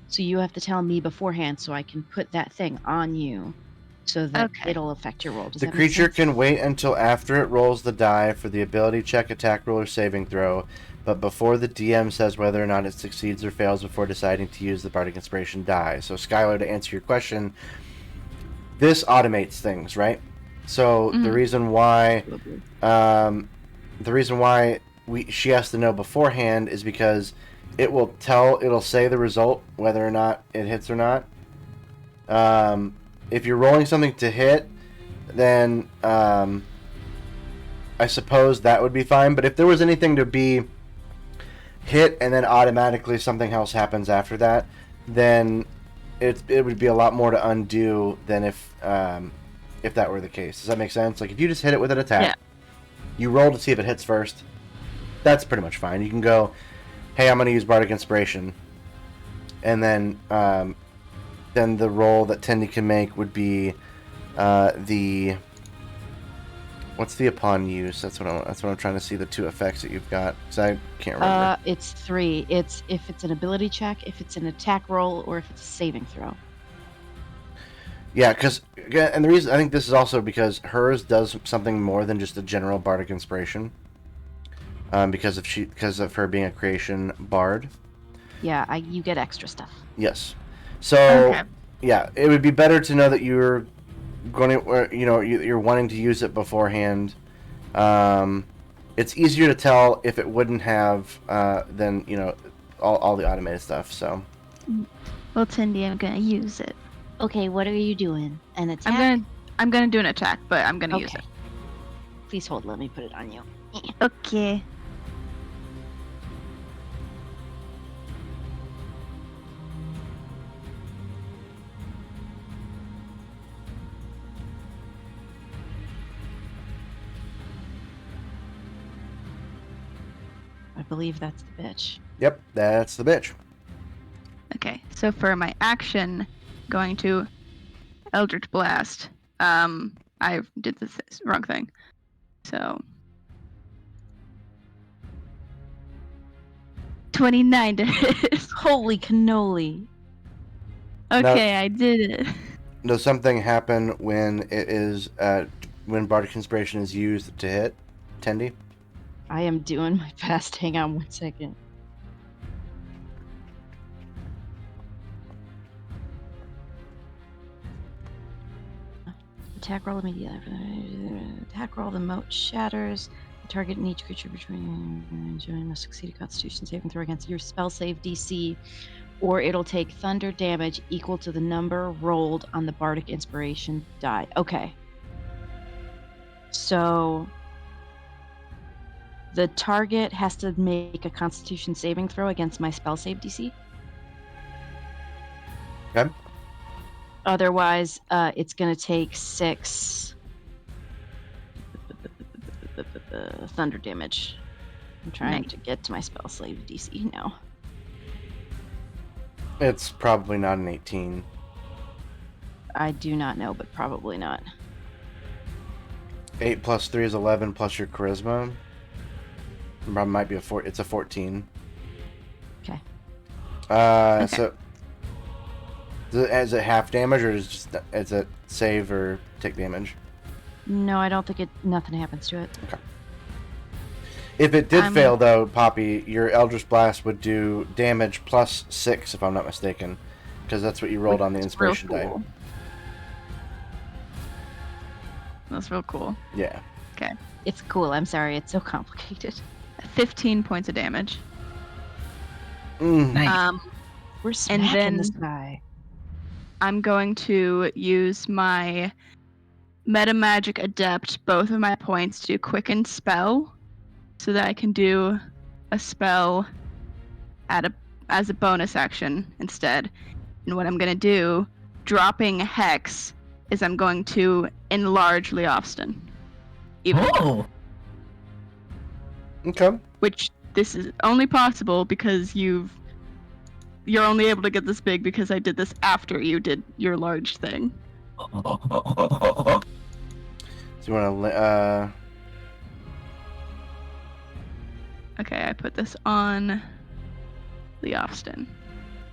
So you have to tell me beforehand so I can put that thing on you so that it'll affect your roll. Does The that make creature sense? can wait until after it rolls the die for the ability check, attack roll, or saving throw, but before the DM says whether or not it succeeds or fails before deciding to use the bardic inspiration die. So Skylar, to answer your question, this automates things, right? So the reason why she has to know beforehand is because it'll say the result whether or not it hits or not. If you're rolling something to hit, then I suppose that would be fine. But if there was anything to be hit and then automatically something else happens after that, then it would be a lot more to undo than if that were the case. Does that make sense? Like if you just hit it with an attack, you roll to see if it hits first. That's pretty much fine. You can go, hey, I'm going to use bardic inspiration, and then the roll that Tendy can make would be what's the upon use? That's what I'm trying to see, the two effects that you've got, because I can't remember. It's 3. It's if it's an ability check, if it's an attack roll, or if it's a saving throw. Yeah, and the reason I think this is also because hers does something more than just a general bardic inspiration. Because of her being a creation bard. Yeah, you get extra stuff. Yes. So yeah, it would be better to know that you're going to, you're wanting to use it beforehand. It's easier to tell if it wouldn't have than all the automated stuff. So. Well, Tindy, I'm gonna use it. Okay, what are you doing? An attack? I'm gonna do an attack, but I'm gonna use it. Please hold. Let me put it on you. Okay. I believe that's the bitch. Yep, that's the bitch. Okay, so for my action, going to Eldritch Blast. I did this wrong thing. So 29 to hit. Holy cannoli. Okay, I did it. Does something happen when when bardic inspiration is used to hit, Tendy? I am doing my best. Hang on 1 second. Attack roll immediately. Attack roll, the moat shatters. The target and each creature between must succeed a Constitution saving throw against your spell save DC, or it'll take thunder damage equal to the number rolled on the bardic inspiration die. Okay. So the target has to make a Constitution saving throw against my spell save DC. Okay. Otherwise, it's going to take 6 thunder damage. I'm trying to get to my spell save DC now. It's probably not an 18. I do not know, but probably not. 8 plus 3 is 11 plus your charisma. Probably might be it's a 14. Okay. So is it half damage, or is it save or take damage? No, I don't think nothing happens to it. Okay. If it did fail, though, Poppy, your Eldritch Blast would do damage plus 6, if I'm not mistaken, because that's what you rolled on the inspiration die. That's real cool. Yeah. Okay. It's cool. I'm sorry. It's so complicated. 15 points of damage. Nice. We're smacking this guy. I'm going to use my Meta Magic Adept, both of my points, to quicken spell. so that I can do a spell as a bonus action instead. And what I'm gonna do, dropping Hex, is I'm going to enlarge Leofston. Oh! Okay. Which this is only possible because you're only able to get this big because I did this after you did your large thing. So you want to Okay, I put this on Leofston.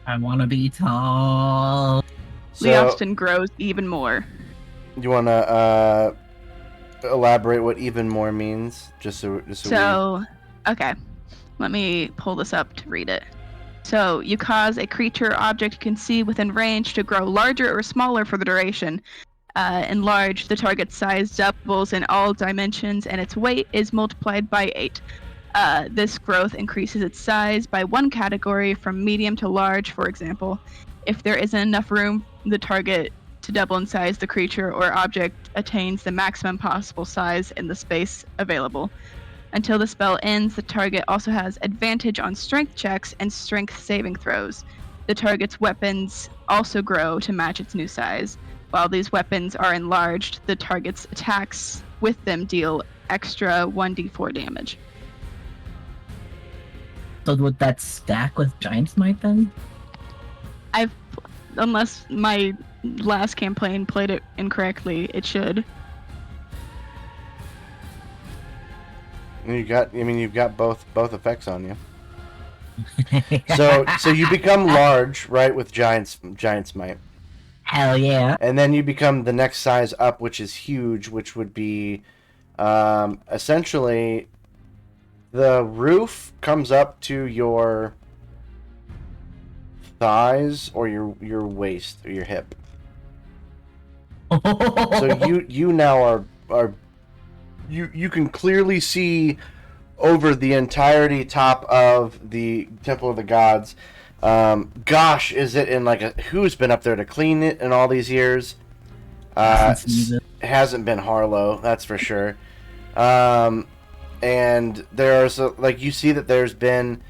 I want to be tall. Leofston grows even more. you want to elaborate what even more means, just so okay, let me pull this up to read it. So you cause a creature or object you can see within range to grow larger or smaller for the duration. Enlarge, the target's size doubles in all dimensions and its weight is multiplied by 8. This growth increases its size by 1 category from medium to large, for example. If there isn't enough room, the target to double in size, the creature or object attains the maximum possible size in the space available. Until the spell ends, the target also has advantage on strength checks and strength saving throws. The target's weapons also grow to match its new size. While these weapons are enlarged, the target's attacks with them deal extra 1d4 damage. So would that stack with Giant's Might then? Unless my last campaign played it incorrectly, it should. you've got both effects on you. So you become large, right, with Giant's Might. Hell yeah. And then you become the next size up, which is huge, which would be essentially the roof comes up to your thighs or your waist or your hip. So you now are you can clearly see over the entirety top of the Temple of the Gods. Gosh, is it in who's been up there to clean it in all these years? It hasn't been Harlow, that's for sure. And there's you see that there's been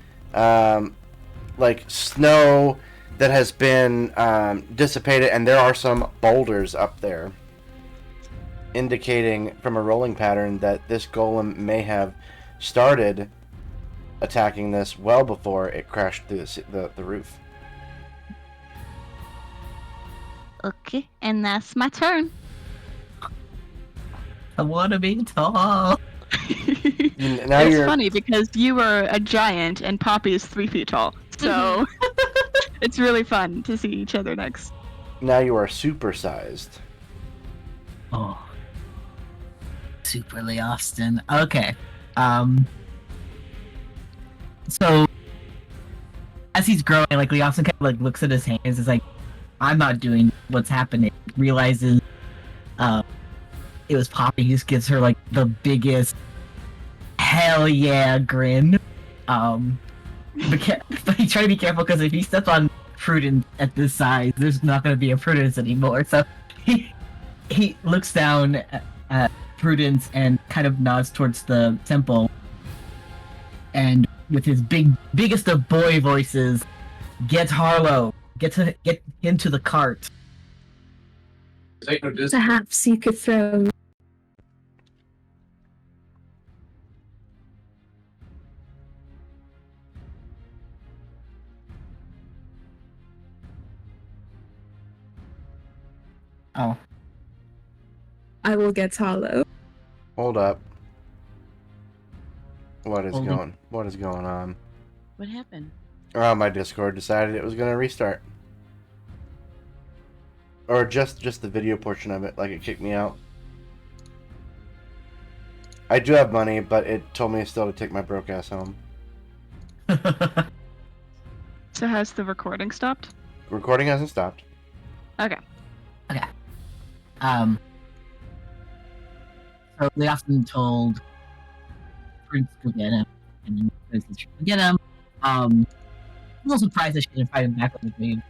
snow that has been dissipated, and there are some boulders up there, indicating from a rolling pattern that this golem may have started attacking this well before it crashed through the roof. Okay, and that's my turn. I want to be tall. It's funny because you are a giant and Poppy is 3 feet tall. So it's really fun to see each other next. Now you are supersized. Oh. Superly Austin. Okay. So as he's growing, Lee Austin kind of looks at his hands, is like, I'm not doing what's happening. Realizes it was Poppy. He just gives her the biggest hell yeah grin. But he try to be careful because if he steps on Prudence at this size, there's not going to be a Prudence anymore. So he looks down at Prudence and kind of nods towards the temple, and with his biggest of boy voices, get Harlow, get into the cart. Perhaps you could throw. Oh. I will get Harlow. Hold up. What is going on? What happened? My Discord decided it was going to restart. Or just the video portion of it, it kicked me out. I do have money, but it told me still to take my broke ass home. So has the recording stopped? Recording hasn't stopped. Okay. So they often told Prince to get him, and then Prince to get him. I'm a little surprised that she didn't fight him back with me.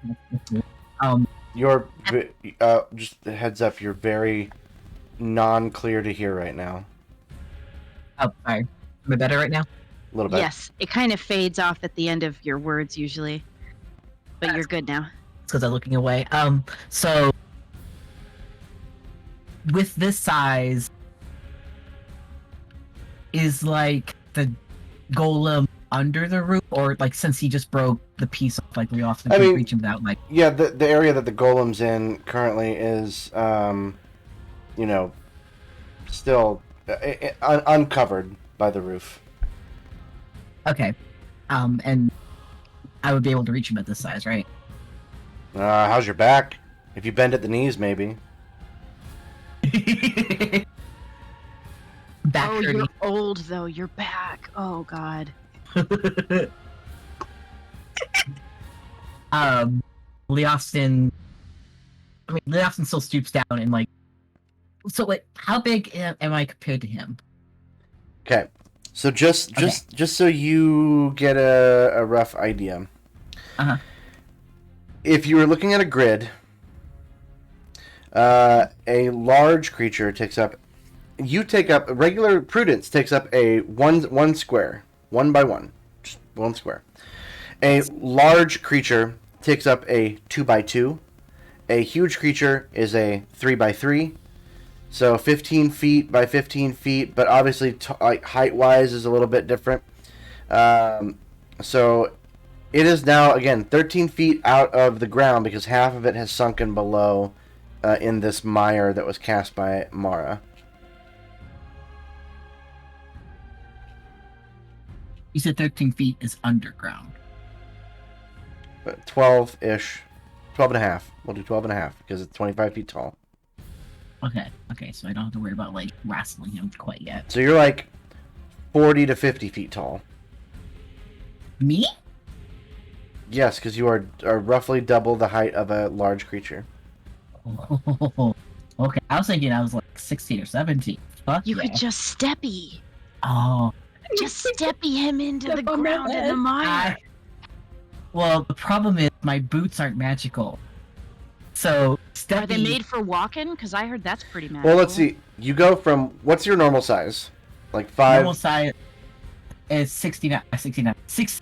You're just a heads up, you're very non-clear to hear right now. Oh, sorry. Am I better right now? A little bit. Yes, it kind of fades off at the end of your words usually, but you're good now. It's because I'm looking away. So with this size, is like the golem under the roof, or like since he just broke the piece off, like we often I can mean, reach him without like. Yeah, the area that the golem's in currently is, still uncovered by the roof. Okay, and I would be able to reach him at this size, right? How's your back? If you bend at the knees, maybe. Back Oh, hurting. you're old though. You're back. Oh God. Leostin. I mean, Leostin still stoops down and like. So wait, how big am I compared to him? Okay, so just so you get a rough idea. Uh-huh. If you were looking at a grid, a large creature takes up. You take up regular Prudence takes up a one square, 1 by 1, just 1 square. A large creature takes up a 2 by 2. A huge creature is a 3 by 3. So 15 feet by 15 feet, but obviously like height-wise is a little bit different. So it is now again 13 feet out of the ground because half of it has sunken below in this mire that was cast by Mara. You said 13 feet is underground. 12-ish. 12 and a half. We'll do 12 and a half because it's 25 feet tall. Okay, so I don't have to worry about like wrestling him quite yet. So you're like 40 to 50 feet tall. Me? Yes, because you are roughly double the height of a large creature. Oh, okay, I was thinking I was like 16 or 17. Fuck You yeah. could just steppy. Oh. Just steppy him into the Step on my ground in the head. mire. Well, the problem is my boots aren't magical. So, steppy... Are they made for walking? Because I heard that's pretty magical. Well, let's see. You go from what's your normal size? Like 5. Normal size is 69. 6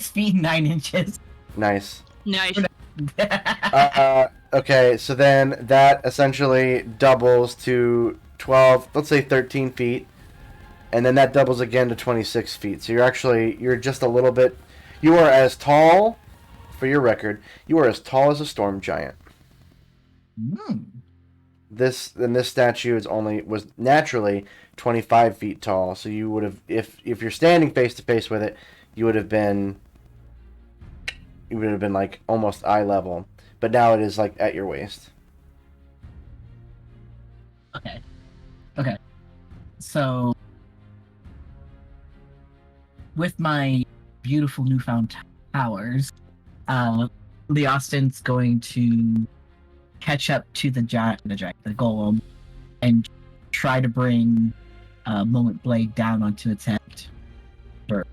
feet 9 inches. Nice. Nice. Okay, so then that essentially doubles to 12. Let's say 13 feet. And then that doubles again to 26 feet. So you're just a little bit. You are as tall, for your record, you are as tall as a storm giant. This statue was naturally 25 feet tall. So you would have, if you're standing face to face with it, you would have been like almost eye level. But now it is like at your waist. Okay. So, with my beautiful newfound powers, Leostin's going to catch up to the golem, and try to bring Moment Blade down onto its head. For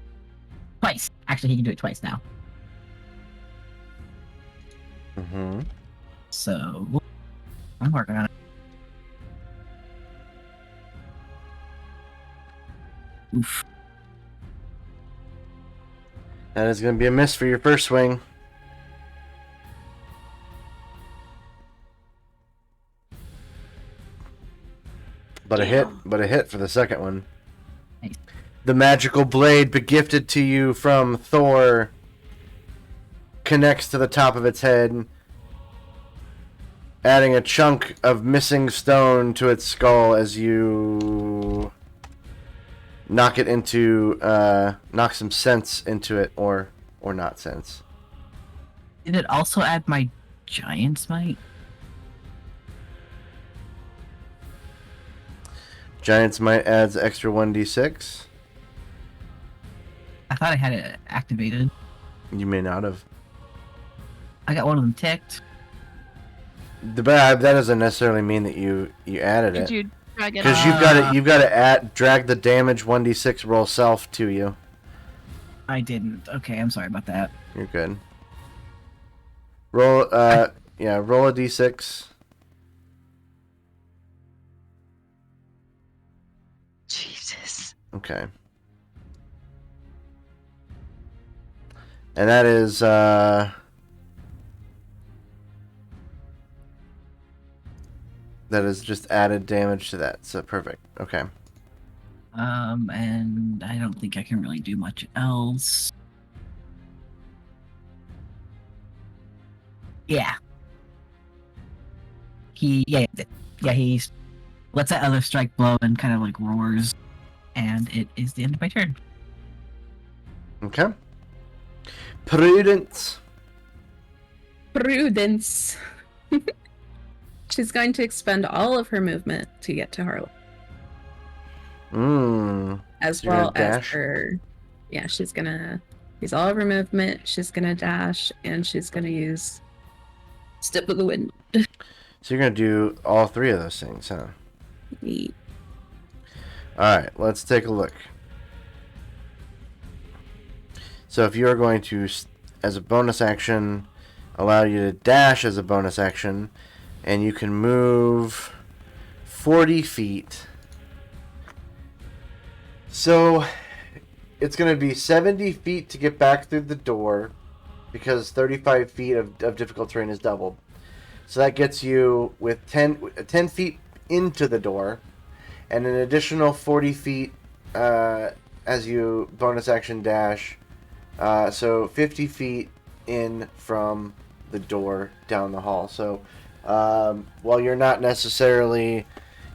twice. Actually, he can do it twice now. Mm-hmm. So, I'm working on it. Oof. That is going to be a miss for your first swing. But a hit for the second one. Nice. The magical blade begifted to you from Thor connects to the top of its head, adding a chunk of missing stone to its skull as you knock some sense into it, or not sense. Did it also add my giant's might? Giant's might adds extra 1d6. I thought I had it activated. You may not have. I got one of them ticked. That doesn't necessarily mean that you added Did it. you drag it Because up? you've got to drag the damage 1d6 roll self to you. I didn't. Okay, I'm sorry about that. You're good. Roll roll a d6. Jesus. Okay. And that is just added damage to that. So perfect. Okay. And I don't think I can really do much else. Yeah. He lets that other strike blow and kind of like roars, and it is the end of my turn. Okay. Prudence. Prudence. She's going to expend all of her movement to get to Harlow. As So you're gonna well as dash? her. Yeah, she's gonna use all of her movement. She's gonna dash, and she's gonna use Step of the Wind. So you're gonna do all three of those things, huh? Yeet. All right, let's take a look. So if you are going to, as a bonus action, allow you to dash as a bonus action, and you can move 40 feet. So it's going to be 70 feet to get back through the door, because 35 feet of difficult terrain is doubled. So that gets you with 10 feet into the door, and an additional 40 feet as you bonus action dash. So 50 feet in from the door down the hall. So while you're not necessarily...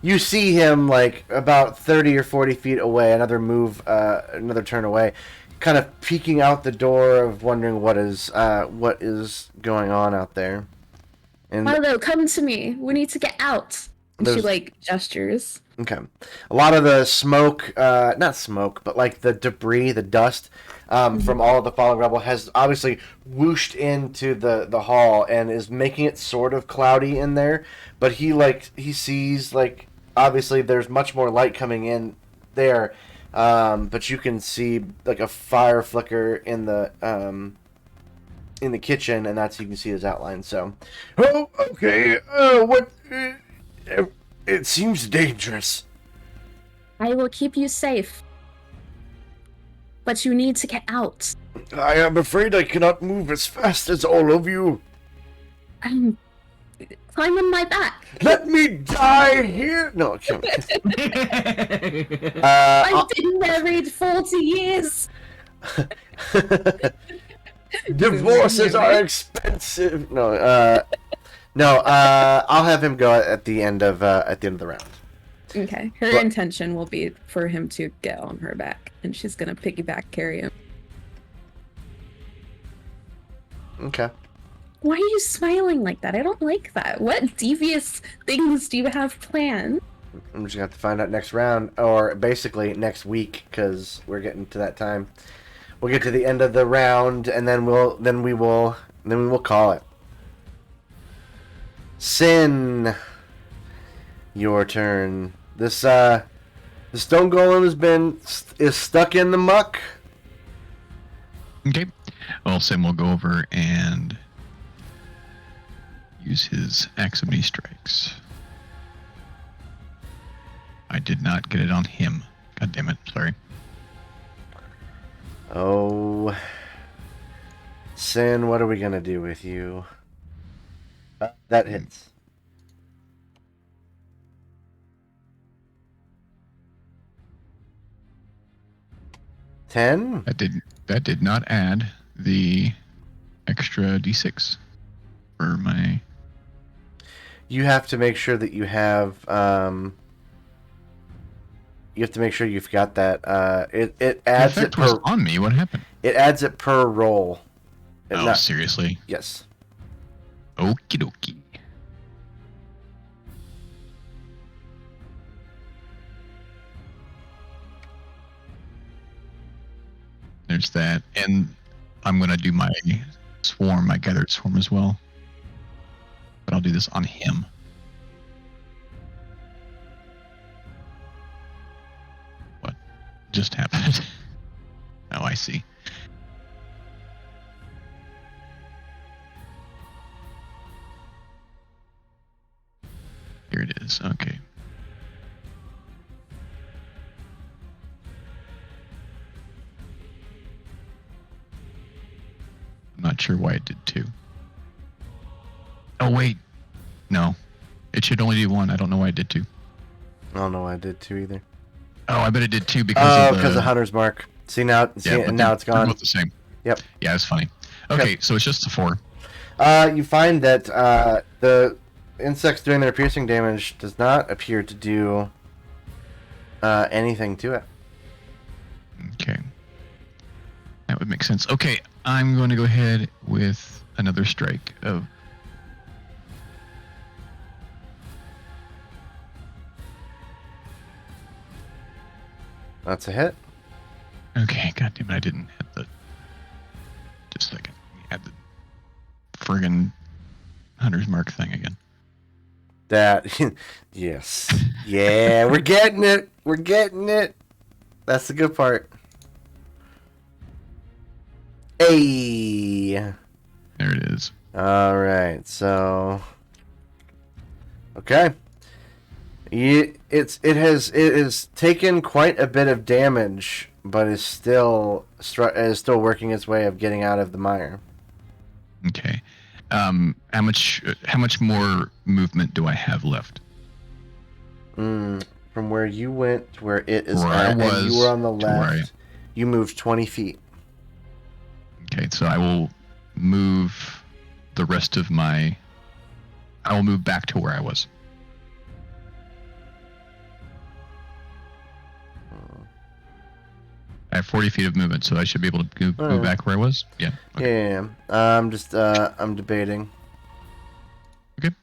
You see him like about 30 or 40 feet away, another turn away, kind of peeking out the door of wondering what is going on out there. And Harlow, come to me. We need to get out. And she like gestures. Okay. A lot of the smoke, not smoke, but like the debris, the dust from all of the fallen rubble has obviously whooshed into the hall and is making it sort of cloudy in there. But he sees, like, obviously there's much more light coming in there. But you can see like a fire flicker in the kitchen, and that's, you can see his outline. So, oh, okay. What? It seems dangerous. I will keep you safe. But you need to get out. I am afraid I cannot move as fast as all of you. Climb on my back. Let me die here. No, I've been married 40 years. Divorces are expensive. No, I'll have him go at the end of the round. Okay. Her intention will be for him to get on her back, and she's gonna piggyback carry him. Okay. Why are you smiling like that? I don't like that. What devious things do you have planned? I'm just gonna have to find out next round, or basically next week, because we're getting to that time. We'll get to the end of the round, and then we will call it. Sin, your turn. The stone golem is stuck in the muck. Okay. Well, Sim will go over and use his Axe of Knee Strikes. I did not get it on him. God damn it. Sorry. Oh, Sin, what are we gonna do with you? That hits. $10? That did not add the extra d6 for my... You have to make sure that you have you've got that. It adds it per... was on me. What happened? It adds it per roll. Seriously? Yes. Okie dokie. There's that, and I'm gonna do my swarm, my gathered swarm as well. But I'll do this on him. What just happened? Oh, I see. Here it is. Okay. sure why it did 2. Oh, wait. No. It should only do 1. I don't know why it did 2. I don't know why I did 2 either. Oh, I bet it did 2 because because of Hunter's Mark. See, now, and now it's gone. They're both the same. Yep. Yeah, it's funny. Okay, so it's just a 4. You find that the insects doing their piercing damage does not appear to do anything to it. Okay. That would make sense. Okay, I'm going to go ahead with another strike of... That's a hit. Okay, goddamn it, I didn't hit the... Just a second. Add the friggin' Hunter's Mark thing again. That, yes. Yeah, we're getting it. We're getting it. That's the good part. Hey. There it is. All right, so... Okay. It has taken quite a bit of damage, but is still working its way of getting out of the mire. Okay. How much more movement do I have left? From where you went to where it is Where at, I was and you were on the to where left. You moved 20 feet. Okay, so I will move the rest of my... I will move back to where I was. I have 40 feet of movement, so I should be able to move back where I was? Yeah. Okay. Yeah. I'm debating. Okay.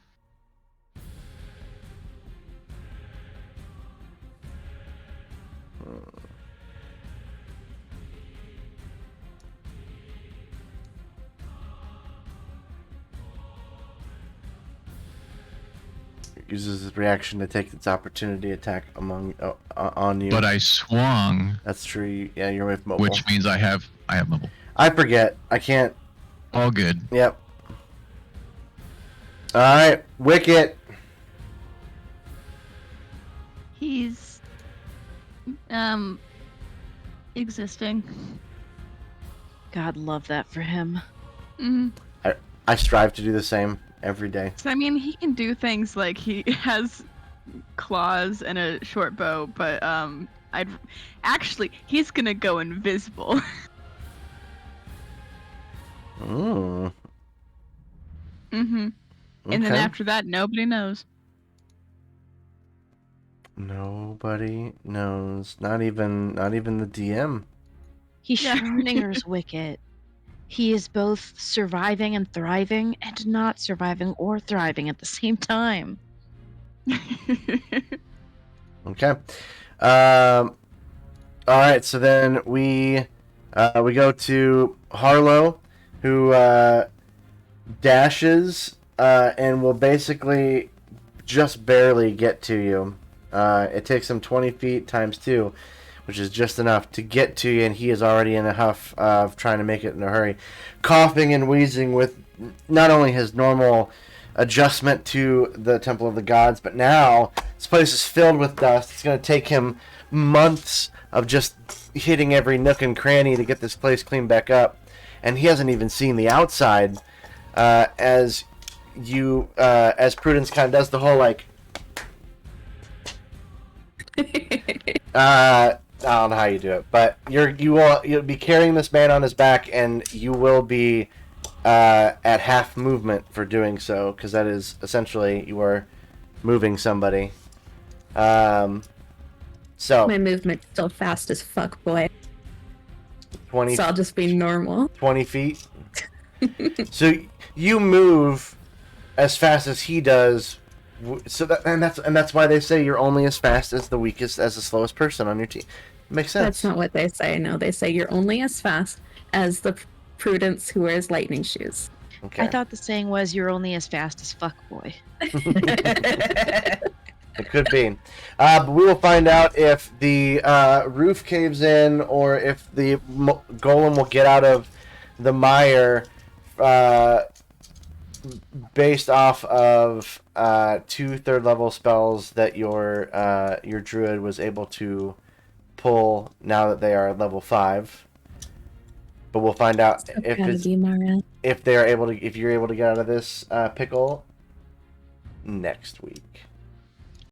It uses its reaction to take its opportunity attack on you. But I swung. That's true. Yeah, you're with mobile. Which means I have mobile. I forget. I can't. All good. Yep. All right, Wicket. He's existing. God, love that for him. Mm-hmm. I strive to do the same every day. So, I mean, he can do things like he has claws and a short bow, but he's gonna go invisible. Mm. Mm-hmm. And then after that, nobody knows. Nobody knows. Not even the DM. He's Schrodinger's Wicket. He is both surviving and thriving, and not surviving or thriving at the same time. Okay. All right. So then we go to Harlow, who dashes and will basically just barely get to you. It takes him 20 feet times 2, which is just enough to get to you, and he is already in a huff of trying to make it in a hurry, coughing and wheezing with not only his normal adjustment to the Temple of the Gods, but now this place is filled with dust. It's going to take him months of just hitting every nook and cranny to get this place cleaned back up, and he hasn't even seen the outside. As Prudence kind of does the whole like, I don't know how you do it, but you'll be carrying this man on his back, and you will be at half movement for doing so, because that is essentially you are moving somebody. So My movement's still fast as fuck, boy. 20. So I'll just be normal. 20 feet. So you move as fast as he does. So that's why they say you're only as fast as the weakest, as the slowest person on your team. Makes sense. That's not what they say. No, they say you're only as fast as the Prudence who wears lightning shoes. Okay. I thought the saying was you're only as fast as fuck boy. It could be. But we will find out if the roof caves in or if the golem will get out of the mire based off of 2 third-level spells that your druid was able to pull now that they are level 5. But we'll find out So if proud it's of you, Mara. if they're able to if you're able to get out of this pickle next week.